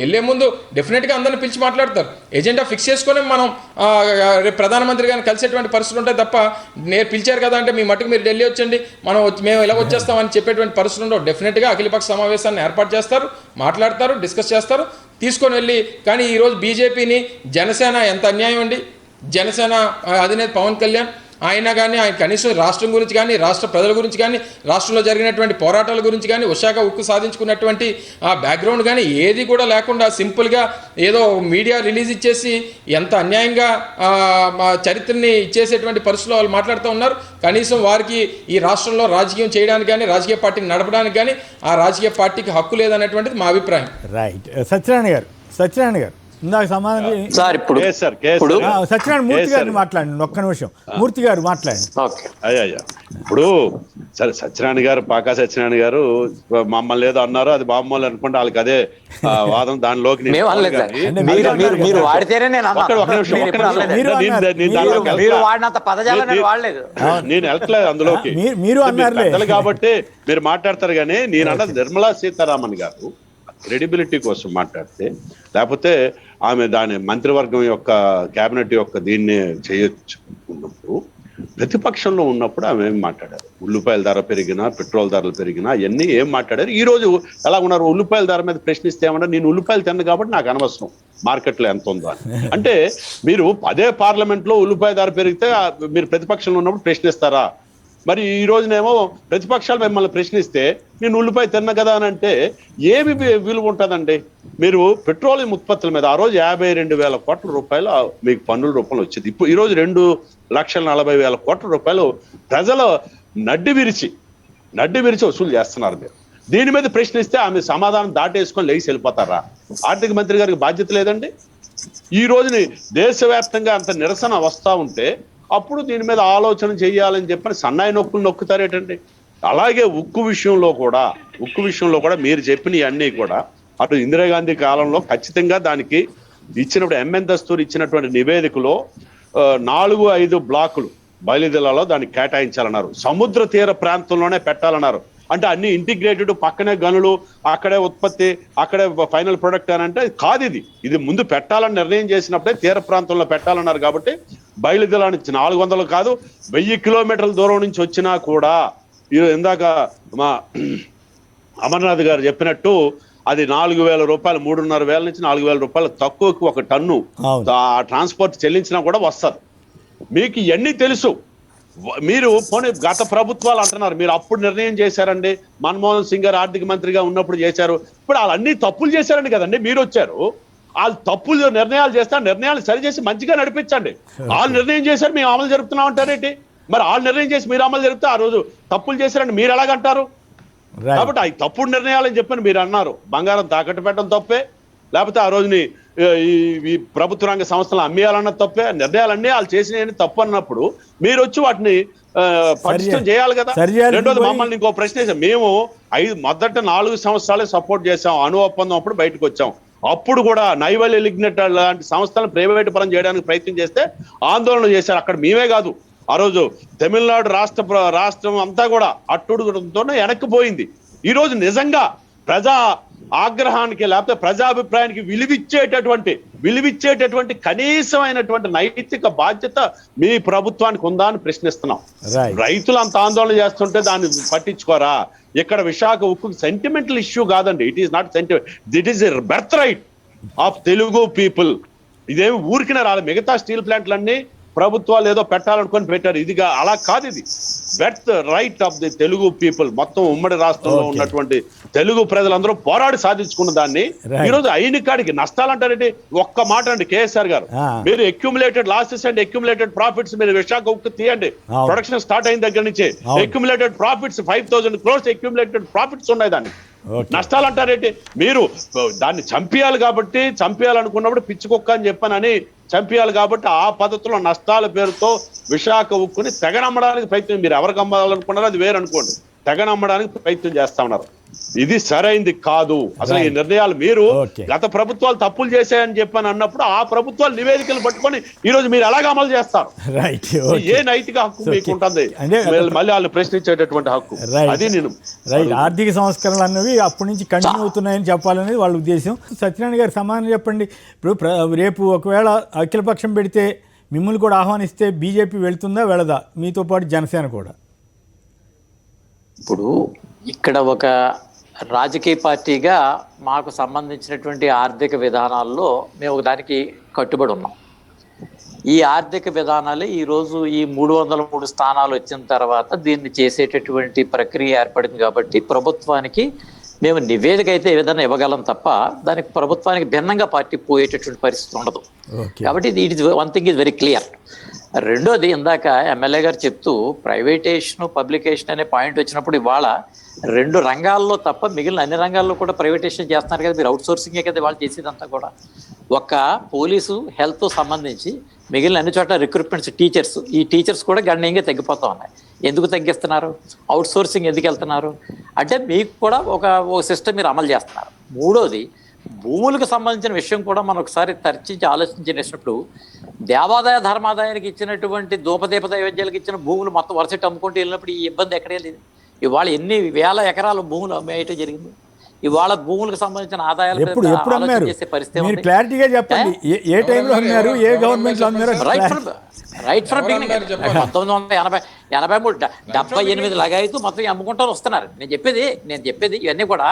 C: వెళ్ళే ముందు డెఫినెట్గా అందరిని పిలిచి మాట్లాడతారు. ఎజెండా ఫిక్స్ చేసుకొని మనం రేపు ప్రధానమంత్రి గారిని కలిసేటువంటి పరిస్థితులు ఉంటాయి తప్ప నేను పిలిచారు కదా అంటే మీ మటుకు మీరు ఢిల్లీ వచ్చండి మేము ఎలా వచ్చేస్తామని చెప్పేటువంటి పరిస్థితులు ఉండవు. డెఫినెట్గా అఖిలపక్ష సమావేశాన్ని ఏర్పాటు చేస్తారు, మాట్లాడతారు, డిస్కస్ చేస్తారు, తీసుకొని వెళ్ళి. కానీ ఈరోజు బీజేపీని జనసేన ఎంత అన్యాయం అండి. జనసేన అధినేత పవన్ కళ్యాణ్ అయినా కానీ ఆయన కనీసం రాష్ట్రం గురించి కానీ రాష్ట్ర ప్రజల గురించి కానీ రాష్ట్రంలో జరిగినటువంటి పోరాటాల గురించి కానీ విశాఖ ఉక్కు సాధించుకున్నటువంటి ఆ బ్యాక్గ్రౌండ్ కానీ ఏది కూడా లేకుండా సింపుల్గా ఏదో మీడియా రిలీజ్ ఇచ్చేసి ఎంత అన్యాయంగా మా చరిత్రని ఇచ్చేసేటువంటి పరిస్థితుల్లో వాళ్ళు మాట్లాడుతూ ఉన్నారు. కనీసం వారికి ఈ రాష్ట్రంలో రాజకీయం చేయడానికి కానీ రాజకీయ పార్టీని నడపడానికి కానీ ఆ రాజకీయ పార్టీకి హక్కు లేదనేటువంటిది మా అభిప్రాయం.
A: రైట్. సత్యనారాయణ గారు ఇందాక సమాధానం
E: సార్ ఇప్పుడు
A: సత్యనారాయణ మూర్తి గారిని మాట్లాడండి, ఒక్క నిమిషం. మూర్తి గారు మాట్లాడండి.
D: అయ్యా ఇప్పుడు సరే, సత్యనారాయణ గారు పాకా సత్యనారాయణ గారు మమ్మల్ని ఏదో అన్నారు, అది బామ్మలు అనుకుంటే వాళ్ళకి అదే వాదం. దానిలోకి నేను వెళ్ళట్లేదు అందులోకి.
A: మీరు అన్నారు
D: కాబట్టి మీరు మాట్లాడతారు. కానీ నేను అన్నది నిర్మలా సీతారామన్ గారు క్రెడిబిలిటీ కోసం మాట్లాడితే, లేకపోతే ఆమె దాని మంత్రివర్గం యొక్క క్యాబినెట్ యొక్క దీన్ని చేయొచ్చు ఉన్నప్పుడు, ప్రతిపక్షంలో ఉన్నప్పుడు ఆమె ఏం మాట్లాడారు? ఉల్లిపాయల ధర పెరిగినా, పెట్రోల్ ధరలు పెరిగినా ఇవన్నీ ఏం మాట్లాడారు? ఈ రోజు ఎలా ఉన్నారు? ఉల్లిపాయల ధర మీద ప్రశ్నిస్తే ఏమన్నా, నేను ఉల్లిపాయలు తిన్నాను కాబట్టి నాకు అనవసరం మార్కెట్లో ఎంత ఉందో అని. అంటే మీరు అదే పార్లమెంట్లో ఉల్లిపాయ ధర పెరిగితే మీరు ప్రతిపక్షంలో ఉన్నప్పుడు ప్రశ్నిస్తారా? మరి ఈ రోజునేమో ప్రతిపక్షాలు మిమ్మల్ని ప్రశ్నిస్తే నేను ఉల్లిపాయ తిన్నా కదా అని అంటే ఏమి విలువ ఉంటుందండి? మీరు పెట్రోలియం ఉత్పత్తుల మీద ఆ రోజు 52,000 కోట్ల రూపాయలు మీకు పన్నుల రూపంలో వచ్చేది. ఇప్పుడు ఈరోజు 2,40,000 కోట్ల రూపాయలు ప్రజలు నడ్డి విరిచి వసూలు చేస్తున్నారు. మీరు దీని మీద ప్రశ్నిస్తే ఆమె సమాధానం దాటేసుకొని లేచి వెళ్ళిపోతారా? ఆర్థిక మంత్రి గారికి బాధ్యత లేదండి? ఈ రోజుని దేశవ్యాప్తంగా అంత నిరసన వస్తూ ఉంటే అప్పుడు దీని మీద ఆలోచన చేయాలని చెప్పని సన్నాయి నొక్కులు నొక్కుతారేటండి. అలాగే ఉక్కు విషయంలో కూడా మీరు చెప్పిన అన్నీ కూడా అటు ఇందిరాగాంధీ కాలంలో ఖచ్చితంగా దానికి ఇచ్చినప్పుడు ఎంఎన్ దస్తూర్ ఇచ్చినటువంటి నివేదికలో 4-5 బ్లాకులు బయలుదేరాలో దానికి కేటాయించాలన్నారు. సముద్ర తీర ప్రాంతంలోనే పెట్టాలన్నారు. అంటే అన్ని ఇంటిగ్రేటెడ్, పక్కనే గనులు, అక్కడే ఉత్పత్తి, అక్కడే ఫైనల్ ప్రొడక్ట్ అని అంటే కాదు. ఇది ముందు పెట్టాలని నిర్ణయం చేసినప్పుడే తీర ప్రాంతంలో పెట్టాలన్నారు. కాబట్టి బయలుదేరా నుంచి 400 కాదు 1000 కిలోమీటర్ల దూరం నుంచి వచ్చినా కూడా ఇందాక మా అమర్నాథ్ గారు చెప్పినట్టు అది 4,000 రూపాయలు, 3,500 నుంచి 4,000 రూపాయలు తక్కువకి ఒక టన్ను ట్రాన్స్పోర్ట్ చెల్లించినా కూడా వస్తారు. మీకు ఇవన్నీ తెలుసు. మీరు పోనీ గత ప్రభుత్వాలు అంటున్నారు, మీరు అప్పుడు నిర్ణయం చేశారండి, మన్మోహన్ సింగ్ గారు ఆర్థిక మంత్రిగా ఉన్నప్పుడు చేశారు. ఇప్పుడు వాళ్ళన్నీ తప్పులు చేశారండి కదండి. మీరు వచ్చారు, వాళ్ళు తప్పులు నిర్ణయాలు చేస్తే నిర్ణయాలు సరిచేసి మంచిగా నడిపించండి. వాళ్ళు నిర్ణయం చేశారు, మేము అమలు జరుపుతున్నాం అంటారేంటి? మరి వాళ్ళు నిర్ణయం చేసి మీరు అమలు జరిపితే ఆ రోజు తప్పులు చేశారని మీరు ఎలాగంటారు? కాబట్టి అవి తప్పుడు నిర్ణయాలని చెప్పని మీరు అన్నారు. బంగారం తాకట్టు పెట్టడం తప్పే, లేకపోతే ఆ రోజుని ఈ ప్రభుత్వ రంగ సంస్థలు అమ్మేయాలన్న తప్పే. నిర్ణయాలన్నీ వాళ్ళు చేసినవి తప్పు అన్నప్పుడు మీరు వచ్చి వాటిని పటిష్టం చేయాలి కదా. రెండోది మమ్మల్ని ఇంకో ప్రశ్న వేసాం. మేము మొదట 4 సంవత్సరాలే సపోర్ట్ చేసాం. అణు ఒప్పందం అప్పుడు బయటకు వచ్చాం. అప్పుడు కూడా నైవల్ లిగ్నెట్ లాంటి సంస్థలను ప్రైవేట్ పరం చేయడానికి ప్రయత్నం చేస్తే ఆందోళన చేశారు. అక్కడ మేమే కాదు, ఆ రోజు తమిళనాడు రాష్ట్రం అంతా కూడా అట్టుడుగుతోనే వెనక్కిపోయింది. ఈ రోజు నిజంగా ప్రజా ఆగ్రహానికి లేకపోతే ప్రజాభిప్రాయానికి విలువిచ్చేటటువంటి కనీసమైనటువంటి నైతిక బాధ్యత మీ ప్రభుత్వానికి ఉందా అని ప్రశ్నిస్తున్నాం. రైతులు అంత ఆందోళన చేస్తుంటే దాన్ని పట్టించుకోరా? ఇక్కడ విశాఖ ఉక్కు సెంటిమెంటల్ ఇష్యూ కాదండి. It is not sentiment, it is a birth right of Telugu people. ఇదేమి ఊరికినే రాలేదు. మిగతా స్టీల్ ప్లాంట్లన్నీ ప్రభుత్వాలు ఏదో పెట్టాలనుకొని పెట్టారు. ఇదిగా అలా కాదు. ఇది berth right of the Telugu people. మొత్తం ఉమ్మడి రాష్ట్రంలో ఉన్నటువంటి తెలుగు ప్రజలందరూ పోరాడి సాధించుకున్న దాన్ని ఈ రోజు అయిన కాడికి నష్టాలు అంటారంటే ఒక్క మాట అండి కేఎస్ఆర్ గారు, మీరు accumulated losses and accumulated profits మీరు విశాఖ ఉక్కు తీయండి. ప్రొడక్షన్ స్టార్ట్ అయిన దగ్గర నుంచి accumulated profits 5,000 crores accumulated profits ఉన్నాయి. దాన్ని నష్టాలు అంటారేంటి? మీరు దాన్ని చంపేయాలి కాబట్టి, చంపేయాలనుకున్నప్పుడు పిచ్చుకొక్క అని చెప్పానని చంపేయాలి కాబట్టి ఆ పద్ధతిలో నష్టాల పేరుతో విశాఖ ఉక్కుని తెగనమ్మడానికి ప్రయత్నం, మీరు ఎవరికి అమ్మాలనుకున్నారో అది వేరు అనుకోండి, తెగనమ్మడానికి ప్రయత్నం చేస్తా ఉన్నారు. ఇది సరైంది కాదు. అసలు ఈ నిర్ణయాలు మీరు గత ప్రభుత్వాలు తప్పులు చేశాయని చెప్పని అన్నప్పుడు ఆ ప్రభుత్వాలు నివేదికలు పట్టుకొని ఈ రోజు మీరు ఎలాగ అమలు చేస్తారు? ఏ నైతిక హక్కు మీకు ఉంటుంది? మళ్ళీ వాళ్ళు ప్రశ్నించేటటువంటి హక్కు అది. నేను
A: ఆర్థిక సంస్కరణలు అన్నవి అప్పటి నుంచి కంటిన్యూ అవుతున్నాయని చెప్పాలనేది వాళ్ళ ఉద్దేశం. సత్యనారాయణ గారు సమాధానం చెప్పండి. ఇప్పుడు రేపు ఒకవేళ అఖిలపక్షం పెడితే మిమ్మల్ని కూడా ఆహ్వానిస్తే బీజేపీ వెళ్తుందా వెళ్ళదా? మీతో పాటు జనసేన కూడా.
E: ఇప్పుడు ఇక్కడ ఒక రాజకీయ పార్టీగా మాకు సంబంధించినటువంటి ఆర్థిక విధానాల్లో మేము దానికి కట్టుబడి ఉన్నాం. ఈ ఆర్థిక విధానాలే ఈరోజు ఈ 303 స్థానాలు వచ్చిన తర్వాత దీన్ని చేసేటటువంటి ప్రక్రియ ఏర్పడింది. కాబట్టి ప్రభుత్వానికి మేము నివేదిక అయితే ఏ విధంగా ఇవ్వగలం తప్ప దానికి ప్రభుత్వానికి భిన్నంగా పార్టీ పోయేటటువంటి పరిస్థితి ఉండదు. కాబట్టి it is one thing is very clear. రెండోది, ఇందాక ఎమ్మెల్యే గారు చెప్తూ ప్రైవేటేషన్ పబ్లికేషన్ అనే పాయింట్ వచ్చినప్పుడు ఇవాళ 2 రంగాల్లో తప్ప మిగిలిన అన్ని రంగాల్లో కూడా ప్రైవేటేషన్ చేస్తున్నారు కదా. మీరు అవుట్ సోర్సింగే కదా వాళ్ళు చేసేదంతా కూడా. ఒక పోలీసు హెల్త్ సంబంధించి మిగిలిన అన్ని చోట్ల రిక్రూట్మెంట్స్ ఈ టీచర్స్ కూడా గణనీయంగా తగ్గిపోతూ ఉన్నాయి. ఎందుకు తగ్గిస్తున్నారు? అవుట్ సోర్సింగ్ ఎందుకు వెళ్తున్నారు అంటే మీకు కూడా ఒక సిస్టమ్ మీరు అమలు చేస్తున్నారు. మూడోది, భూములకు సంబంధించిన విషయం కూడా మనం ఒకసారి చర్చించి ఆలోచించినప్పుడు దేవాదాయ ధర్మాదాయానికి ఇచ్చినటువంటి దూపదీప దైవజ్యాలకు ఇచ్చిన భూములు మొత్తం వరుసటి అమ్ముకుంటూ వెళ్ళినప్పుడు ఈ ఇబ్బంది ఎక్కడే లేదు. ఇవాళ ఎన్ని వేల ఎకరాల భూములు అమ్మేయటం జరిగింది. ఇవాళ భూములకు సంబంధించిన ఆదాయాలు చేసే పరిస్థితి
A: క్లారిటీగా చెప్పండి. ఏ టైంలో అమ్మారు, ఏ గవర్నమెంట్ లో అమ్మారు?
E: రైట్ ఫ్రమ్ బిగినింగ్ 1983 78 లగాయితూ మొత్తం అమ్ముకుంటూ వస్తున్నారు. నేను చెప్పేది ఇవన్నీ కూడా.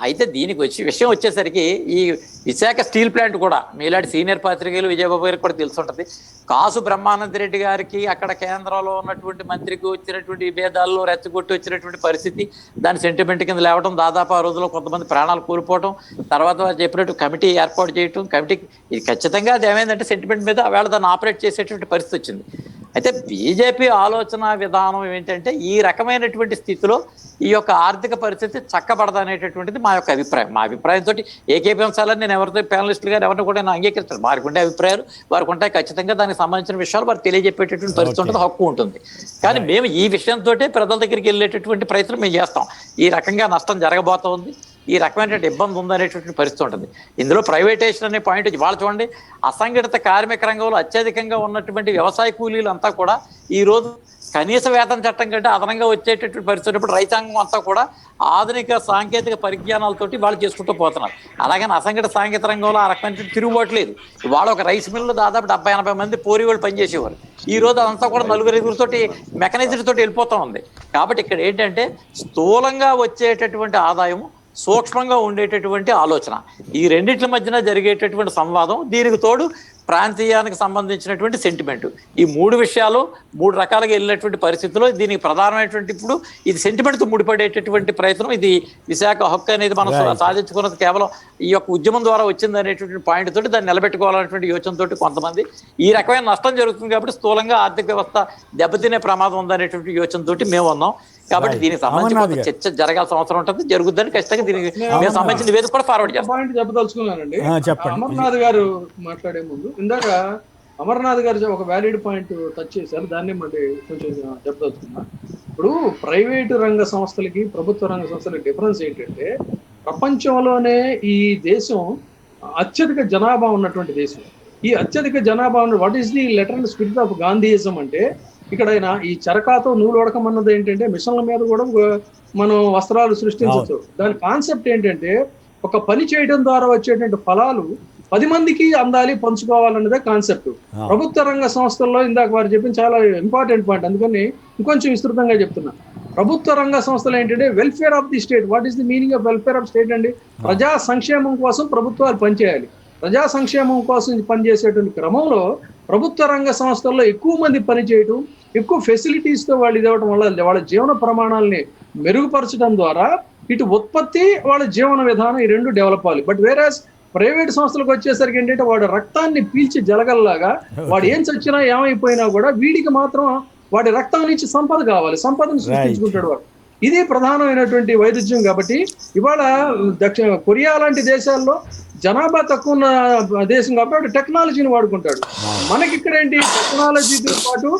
E: అయితే దీనికి విషయం వచ్చేసరికి ఈ విశాఖ స్టీల్ ప్లాంట్ కూడా మీలాంటి సీనియర్ పాత్రికేయులు విజయబాబు గారికి కూడా తెలిసి ఉంటుంది. కాసు బ్రహ్మానంద రెడ్డి గారికి అక్కడ కేంద్రంలో ఉన్నటువంటి మంత్రికి వచ్చినటువంటి భేదాల్లో రెచ్చగొట్టి వచ్చినటువంటి పరిస్థితి, దాని సెంటిమెంట్ కింద లేవడం, దాదాపు ఆ రోజుల్లో కొంతమంది ప్రాణాలు కోల్పోవడం, తర్వాత చెప్పినట్టు కమిటీ ఏర్పాటు చేయటం. కమిటీకి ఇది ఖచ్చితంగా అది ఏమైందంటే సెంటిమెంట్ మీద ఆవేళ దాన్ని ఆపరేట్ చేసేటువంటి పరిస్థితి వచ్చింది. అయితే బీజేపీ ఆలోచన విధానం ఏంటంటే ఈ రకమైనటువంటి స్థితిలో ఈ యొక్క ఆర్థిక పరిస్థితి చక్కబడదనేటటువంటిది మా యొక్క అభిప్రాయం. మా అభిప్రాయంతో ఏకేపీఎంసాలని నేను ఎవరితో ప్యానలిస్టులు గారు ఎవరిని కూడా నేను అంగీకరిస్తాను. వారికి ఉండే అభిప్రాయాలు వారికి ఉంటాయి. ఖచ్చితంగా దానికి సంబంధించిన విషయాలు వారు తెలియజెప్పేటటువంటి పరిస్థితి ఉంటుంది, హక్కు ఉంటుంది. కానీ మేము ఈ విషయంతో ప్రజల దగ్గరికి వెళ్ళేటటువంటి ప్రయత్నం మేము చేస్తాం. ఈ రకంగా నష్టం జరగబోతోంది, ఈ రకమైనటువంటి ఇబ్బంది ఉందనేటువంటి పరిస్థితి ఉంటుంది. ఇందులో ప్రైవేటేషన్ అనే పాయింట్ వాళ్ళు చూడండి, అసంఘటిత కార్మిక రంగంలో అత్యధికంగా ఉన్నటువంటి వ్యవసాయ కూలీలు అంతా కూడా ఈరోజు కనీస వేతన చట్టం కంటే అదనంగా వచ్చేటటువంటి పరిస్థితి ఉన్నప్పుడు రైతాంగం అంతా కూడా ఆధునిక సాంకేతిక పరిజ్ఞానాలతోటి వాళ్ళు చేసుకుంటూ పోతున్నారు. అలాగని అసంఘటిత సాంకేతిక రంగంలో ఆ రకమైన తిరుగుబాట్లేదు. వాళ్ళు ఒక రైస్ మిల్లు దాదాపు 70-80 మంది పోరి వాళ్ళు పనిచేసేవారు. ఈ రోజు అదంతా కూడా 4-5 మెకానిజం తోటి వెళ్ళిపోతూ ఉంది. కాబట్టి ఇక్కడ ఏంటంటే స్థూలంగా వచ్చేటటువంటి ఆదాయం, సూక్ష్మంగా ఉండేటటువంటి ఆలోచన, ఈ రెండిట్ల మధ్యన జరిగేటటువంటి సంవాదం, దీనికి తోడు ప్రాంతీయానికి సంబంధించినటువంటి సెంటిమెంట్, ఈ 3 విషయాలు 3 రకాలుగా వెళ్ళినటువంటి పరిస్థితుల్లో దీనికి ప్రధానమైనటువంటి ఇప్పుడు ఇది సెంటిమెంట్తో ముడిపడేటటువంటి ప్రయత్నం. ఇది విశాఖ హక్కు అనేది మనం సాధించుకున్నది కేవలం ఈ యొక్క ఉద్యమం ద్వారా వచ్చింది అనేటువంటి పాయింట్ తోటి దాన్ని నిలబెట్టుకోవాలనేటువంటి యోచనతోటి కొంతమంది ఈ రకమైన నష్టం జరుగుతుంది కాబట్టి స్థూలంగా ఆర్థిక వ్యవస్థ దెబ్బతినే ప్రమాదం ఉందనేటువంటి యోచనతోటి మేము ఉన్నాం. కాబట్టి దీనికి సంబంధించి చర్చ జరగాల్సిన అవసరం ఉంటుంది, జరుగుతుందని ఖచ్చితంగా దీనికి మేము సంబంధించిన నివేదిక కూడా ఫార్వర్డ్ చేస్తాం.
B: పాయింట్ చెప్పదలుచుకున్నానండి. అమర్నాథ్ గారు మాట్లాడే ముందు ఇందాక అమర్నాథ్ గారు ఒక వ్యాలిడ్ పాయింట్ టచ్ చేశారు, దాన్ని మళ్ళీ కొంచెం చెప్పదలుచుకున్నా. ఇప్పుడు ప్రైవేటు రంగ సంస్థలకి ప్రభుత్వ రంగ సంస్థలకి డిఫరెన్స్ ఏంటంటే, ప్రపంచంలోనే ఈ దేశం అత్యధిక జనాభా ఉన్నటువంటి దేశం. ఈ అత్యధిక జనాభా ఉన్న what is the letter and spirit of Gandhism అంటే, ఇక్కడ ఈ చరకాతో నూలు ఉడకమన్నది ఏంటంటే మిషన్ల మీద కూడా మనం వస్త్రాలు సృష్టించవచ్చు. దాని కాన్సెప్ట్ ఏంటంటే, ఒక పని చేయడం ద్వారా వచ్చేటువంటి ఫలాలు 10 మందికి అందాలి, పంచుకోవాలన్నదే కాన్సెప్ట్. ప్రభుత్వ రంగ సంస్థల్లో ఇందాక వారు చెప్పిన చాలా ఇంపార్టెంట్ పాయింట్, అందుకని ఇంకొంచెం విస్తృతంగా చెప్తున్నా. ప్రభుత్వ రంగ సంస్థలు ఏంటంటే welfare of the state. What is the meaning of welfare of state అండి? ప్రజా సంక్షేమం కోసం ప్రభుత్వాలు పనిచేయాలి. ప్రజా సంక్షేమం కోసం పనిచేసేటువంటి క్రమంలో ప్రభుత్వ రంగ సంస్థల్లో ఎక్కువ మంది పనిచేయటం, ఎక్కువ ఫెసిలిటీస్తో వాళ్ళు ఇవ్వడం వల్ల వాళ్ళ జీవన ప్రమాణాలని మెరుగుపరచడం ద్వారా ఇటు ఉత్పత్తి, వాళ్ళ జీవన విధానం ఈ 2 డెవలప్ అవ్వాలి. బట్ వేరేస్ ప్రైవేట్ సంస్థలకు వచ్చేసరికి ఏంటంటే వాడు రక్తాన్ని పీల్చి జలగల్లాగా వాడు ఏం చచ్చినా ఏమైపోయినా కూడా వీడికి మాత్రం వాడి రక్తం నుంచి సంపద కావాలి, సంపదను సృష్టించుకుంటాడు వాడు. ఇది ప్రధానమైనటువంటి వైరుధ్యం. కాబట్టి ఇవాళ కొరియా లాంటి దేశాల్లో జనాభా తక్కువ ఉన్న దేశం కాబట్టి టెక్నాలజీని వాడుకుంటాడు. మనకి ఇక్కడ ఏంటి, టెక్నాలజీతో పాటు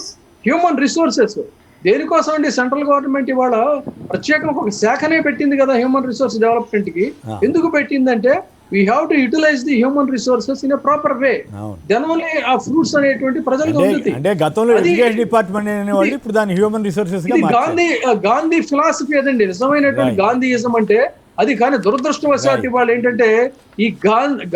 B: హ్యూమన్ రిసోర్సెస్. దేనికోసం అండి సెంట్రల్ గవర్నమెంట్ ఇవాళ ప్రత్యేకంగా ఒక శాఖనే పెట్టింది కదా హ్యూమన్ రిసోర్స్ డెవలప్మెంట్ కి. ఎందుకు పెట్టిందంటే, we have to utilize the human resources in a proper way. Then only ఆ ఫ్రూట్స్ అనేటువంటి ప్రజలకు ఉంటుంది.
A: అంటే గతంలో ఎడ్యుకేషన్ డిపార్ట్మెంట్ అనేవాళ్ళు ఇప్పుడు దాన్ని హ్యూమన్ రిసోర్సెస్ గా మార్చారు.
B: గాంధీ ఫిలాసఫీ అదండి నిజమైనటువంటి గాంధీయిజం అంటే అది. కానీ దురదృష్టవశాత్తు ఇవాళ ఏంటంటే, ఈ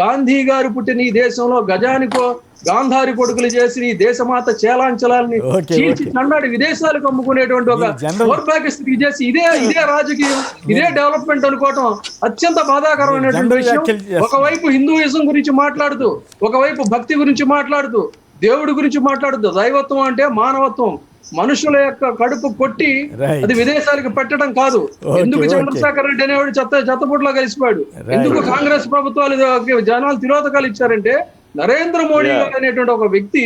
B: గాంధీ గారు పుట్టిన ఈ దేశంలో గజానికో గాంధారి కొడుకులు చేసి ఈ దేశమాత చేలాంచలాలని చీల్చి చండాడి విదేశాలకు అమ్ముకునేటువంటి ఒక దౌర్భాగ్యస్థితికి చేసి ఇదే రాజకీయం, ఇదే డెవలప్మెంట్ అనుకోవటం అత్యంత బాధాకరమైనటువంటి విషయం. ఒకవైపు హిందూయిజం గురించి మాట్లాడుతూ, ఒకవైపు భక్తి గురించి మాట్లాడుతూ, దేవుడి గురించి మాట్లాడద్దు. దైవత్వం అంటే మానవత్వం, మనుషుల యొక్క కడుపు కొట్టి
A: Right.
B: అది విదేశాలకు పెట్టడం కాదు.
A: Okay,
B: ఎందుకు
A: okay.
B: చంద్రశేఖర్ రెడ్డి అనేవాడు చెత్తపుట్లో కలిసిపోయాడు? ఎందుకు కాంగ్రెస్ ప్రభుత్వాలు జనాలు తిరోధకాలు ఇచ్చారంటే నరేంద్ర మోడీ గారు అనేటువంటి ఒక వ్యక్తి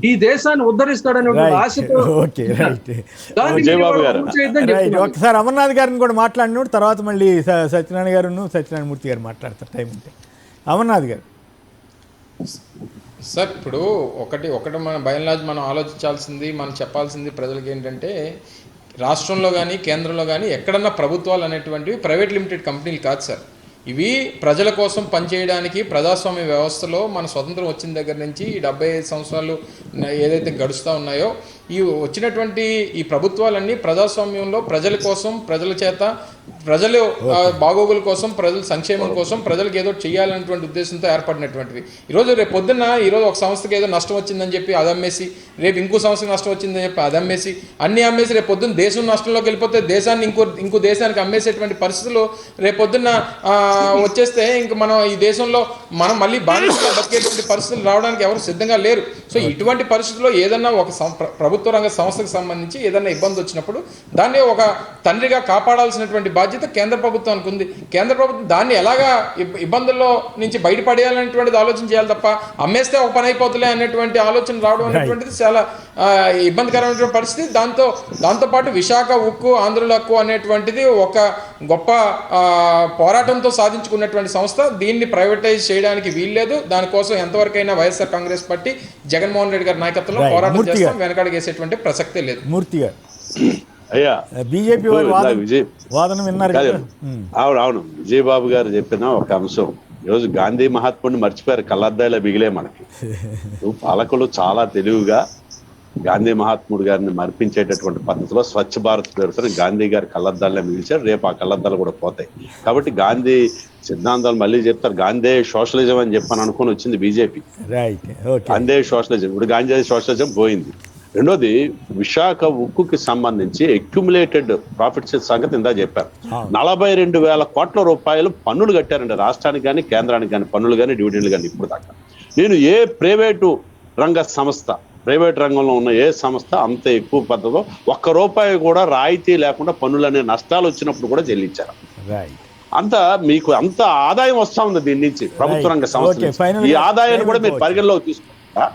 B: ఈ దేశాన్ని ఉద్ధరిస్తాడనే ఆశతో
A: ఓకే రైట్
B: దాన్ని
D: జయబాబు గారు.
B: చేయొద్దని
A: రైట్
B: చెప్తున్నాను.
A: ఒకసారి అమర్నాథ్ గారిని కూడా మాట్లాడినప్పుడు తర్వాత మళ్ళీ సత్యనారాయణ గారు సత్యనారాయణమూర్తి గారు మాట్లాడతారు టైం ఉంటే. అమర్నాథ్ గారు.
C: సార్ ఇప్పుడు ఒకటి మన బయలాజ్ మనం ఆలోచించాల్సింది, మనం చెప్పాల్సింది ప్రజలకి ఏంటంటే, రాష్ట్రంలో కానీ కేంద్రంలో కానీ ఎక్కడన్నా ప్రభుత్వాలు అనేటువంటివి ప్రైవేట్ లిమిటెడ్ కంపెనీలు కాదు సార్. ఇవి ప్రజల కోసం పనిచేయడానికి ప్రజాస్వామ్య వ్యవస్థలో మన స్వతంత్రం వచ్చిన దగ్గర నుంచి ఈ 75 సంవత్సరాలు ఏదైతే గడుస్తూ ఉన్నాయో ఈ వచ్చినటువంటి ఈ ప్రభుత్వాలన్నీ ప్రజాస్వామ్యంలో ప్రజల కోసం, ప్రజల చేత, ప్రజలు బాగోగుల కోసం, ప్రజల సంక్షేమం కోసం, ప్రజలకు ఏదో చేయాలనేటువంటి ఉద్దేశంతో ఏర్పడినటువంటివి. రేపు పొద్దున్న ఒక సంస్థకి ఏదో నష్టం వచ్చిందని చెప్పి అది అమ్మేసి, రేపు ఇంకో సంస్థకి నష్టం వచ్చిందని చెప్పి అది అమ్మేసి, అన్నీ అమ్మేసి రేపు పొద్దున్న దేశం నష్టంలోకి వెళ్ళిపోతే దేశాన్ని ఇంకో దేశానికి అమ్మేసేటువంటి పరిస్థితులు రేపు పొద్దున్న వచ్చేస్తే ఇంక మనం ఈ దేశంలో మనం మళ్ళీ బానిసగా బతికేటువంటి పరిస్థితులు రావడానికి ఎవరు సిద్ధంగా లేరు. సో ఇటువంటి పరిస్థితుల్లో ఏదన్నా ఒక ప్రభుత్వ రంగ సంస్థకు సంబంధించి ఏదైనా ఇబ్బంది వచ్చినప్పుడు దాన్ని ఒక తండ్రిగా కాపాడాల్సినటువంటి బాధ్యత కేంద్ర ప్రభుత్వానికి ఉంది. కేంద్ర ప్రభుత్వం దాన్ని ఎలాగా ఇబ్బందుల్లో నుంచి బయటపడేయాలనేటువంటిది ఆలోచన చేయాలి తప్ప అమ్మేస్తే ఒక పని అయిపోతులే అనేటువంటి ఆలోచన రావడం అనేటువంటిది చాలా ఇబ్బందికరమైనటువంటి పరిస్థితి. దాంతోపాటు విశాఖ ఉక్కు, ఆంధ్రుల హక్కు అనేటువంటిది ఒక గొప్ప పోరాటంతో సాధించుకున్నటువంటి సంస్థ. దీన్ని ప్రైవేటైజ్ చేయడానికి వీల్లేదు. దానికోసం ఎంతవరకైనా వైఎస్ఆర్ కాంగ్రెస్ పార్టీ జగన్మోహన్ రెడ్డి గారి నాయకత్వంలో పోరాటం చేస్తాం, వెనకడుగేసేటువంటి ప్రసక్తే లేదు.
A: మూర్తి గారు.
D: అయ్యా
A: బీజేపీ వాదన విన్నారు కదా.
D: అవును విజయబాబు గారు చెప్పిన ఒక అంశం. ఈరోజు గాంధీ మహాత్ముడిని మర్చిపోయారు, కళ్ళద్దాయిలో మిగిలే మనకి. పాలకులు చాలా తెలివిగా గాంధీ మహాత్ముడు గారిని మర్పించేటటువంటి పద్ధతిలో స్వచ్ఛ భారత్ పేరుతో గాంధీ గారి కళ్ళద్దాలనే మిగిల్చారు. రేపు ఆ కళ్ళద్దాలు కూడా పోతాయి. కాబట్టి గాంధీ సిద్ధాంతాలు మళ్ళీ చెప్తారు. గాంధీ సోషలిజం అని చెప్పని అనుకుని వచ్చింది బీజేపీ. గాంధీ సోషలిజం, ఇప్పుడు గాంధీ సోషలిజం పోయింది. రెండోది, విశాఖ ఉక్కుకి సంబంధించి అక్యుములేటెడ్ ప్రాఫిట్స్ సంగతి ఇందా చెప్పారు. 42,000 కోట్ల రూపాయలు పన్నులు కట్టారండి రాష్ట్రానికి కానీ కేంద్రానికి కానీ, పన్నులు కానీ డివిడెండ్లు కానీ. ఇప్పుడు దాకా నేను ఏ ప్రైవేటు రంగ సంస్థ, ప్రైవేట్ రంగంలో ఉన్న ఏ సంస్థ అంత ఎక్కువ పద్ధతిలో ₹1 కూడా రాయితీ లేకుండా పన్నులు అనే నష్టాలు వచ్చినప్పుడు కూడా చెల్లించారు. మీకు అంత ఆదాయం వస్తా ఉంది దీని నుంచి, ప్రభుత్వ రంగ సంస్థ. ఈ ఆదాయాన్ని కూడా మీరు పరిగణలోకి తీసుకుంటారా?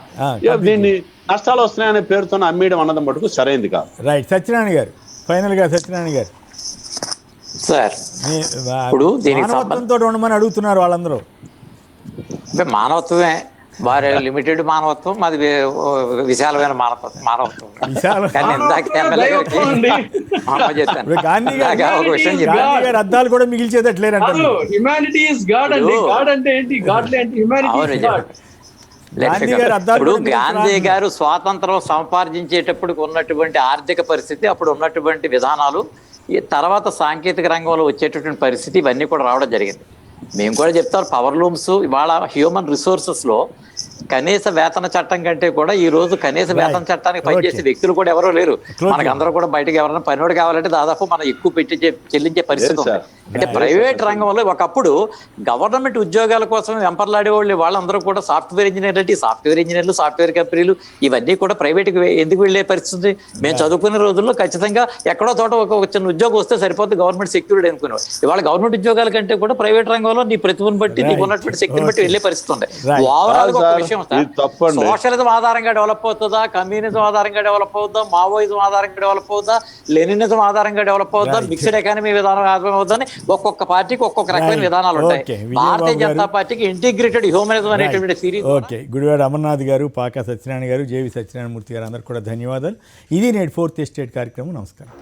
D: దీన్ని నష్టాలు వస్తున్నాయనే పేరుతో అమ్మేయడం అన్నది మటుకు సరైనది కాదు.
A: రైట్. సత్యనారాయణ గారు, ఫైనల్ గా సత్యనారాయణ గారు.
E: సార్ ఇప్పుడు
A: మానవత్వంతో ఉండమని అడుగుతున్నారు వాళ్ళందరూ.
E: మానవత్వమే, వారి లిమిటెడ్ మానవత్వం, మాది విశాలమైన మానవత్వం.
A: అద్దాలు కూడా మిగిల్చేదట్లేరంటారు.
E: ఇప్పుడు గాంధీ గారు స్వాతంత్రం సంపాదించేటప్పుడు ఉన్నటువంటి ఆర్థిక పరిస్థితి, అప్పుడు ఉన్నటువంటి విధానాలు, తర్వాత సాంకేతిక రంగంలో వచ్చేటటువంటి పరిస్థితి, ఇవన్నీ కూడా రావడం జరిగింది. మేము కూడా చెప్తారు, పవర్ లూమ్స్ ఇవాళ హ్యూమన్ రిసోర్సెస్ లో కనీస వేతన చట్టం కంటే కూడా ఈ రోజు కనీస వేతన చట్టానికి పనిచేసే వ్యక్తులు కూడా ఎవరో లేరు. మనకు అందరూ కూడా బయటకు ఎవరైనా పనివాడు కావాలంటే దాదాపు మనం ఎక్కువ పెట్టి చెల్లించే పరిస్థితి ఉంది. అంటే ప్రైవేట్ రంగంలో ఒకప్పుడు గవర్నమెంట్ ఉద్యోగాల కోసం వెంపర్లాడేవాళ్ళు వాళ్ళందరూ కూడా సాఫ్ట్వేర్ ఇంజనీర్లు, సాఫ్ట్వేర్ కంపెనీలు ఇవన్నీ కూడా ప్రైవేట్కి ఎందుకు వెళ్లే పరిస్థితి? మేము చదువుకునే రోజుల్లో ఖచ్చితంగా ఎక్కడో చోట ఒక చిన్న ఉద్యోగం వస్తే సరిపోతుంది, గవర్నమెంట్ సెక్యూరిటీ అనుకునేవాడు. ఇవాళ గవర్నమెంట్ ఉద్యోగాల కంటే కూడా ప్రైవేట్ రంగంలో నీ ప్రతిభను బట్టి నీకు ఉన్నటువంటి శక్తిని బట్టి వెళ్లే పరిస్థితి ఉంది. ఓవరాల్ ఒక విషయం, సోషలిజం ఆధారంగా డెవలప్ అవుతుందా, కమ్యూనిజం ఆధారంగా డెవలప్ అవుతుందా, మావోయిజం ఆధారంగా డెవలప్ అవుతుందా, లెనినిజం ఆధారంగా డెవలప్ అవుతుందా, మిక్స్డ్ ఎకానమీ విధానం ఆధారం అవుతుందని ఒక్కొక్క పార్టీకి ఒక్కొక్క రకమైన విధానాలు ఉంటాయి. భారతీయ జనతా పార్టీకి ఇంటిగ్రేటెడ్ హ్యూమనిజం అనేటువంటి సిరీస్.
A: ఓకే, గుడివాడ అమర్నాథ్ గారు, పాకా సత్యనారాయణ గారు, జేవి సత్యనారాయణమూర్తి గారు అందరు కూడా ధన్యవాదాలు. ఇది నేటి 4th ఎస్టేట్ కార్యక్రమం. నమస్కారం.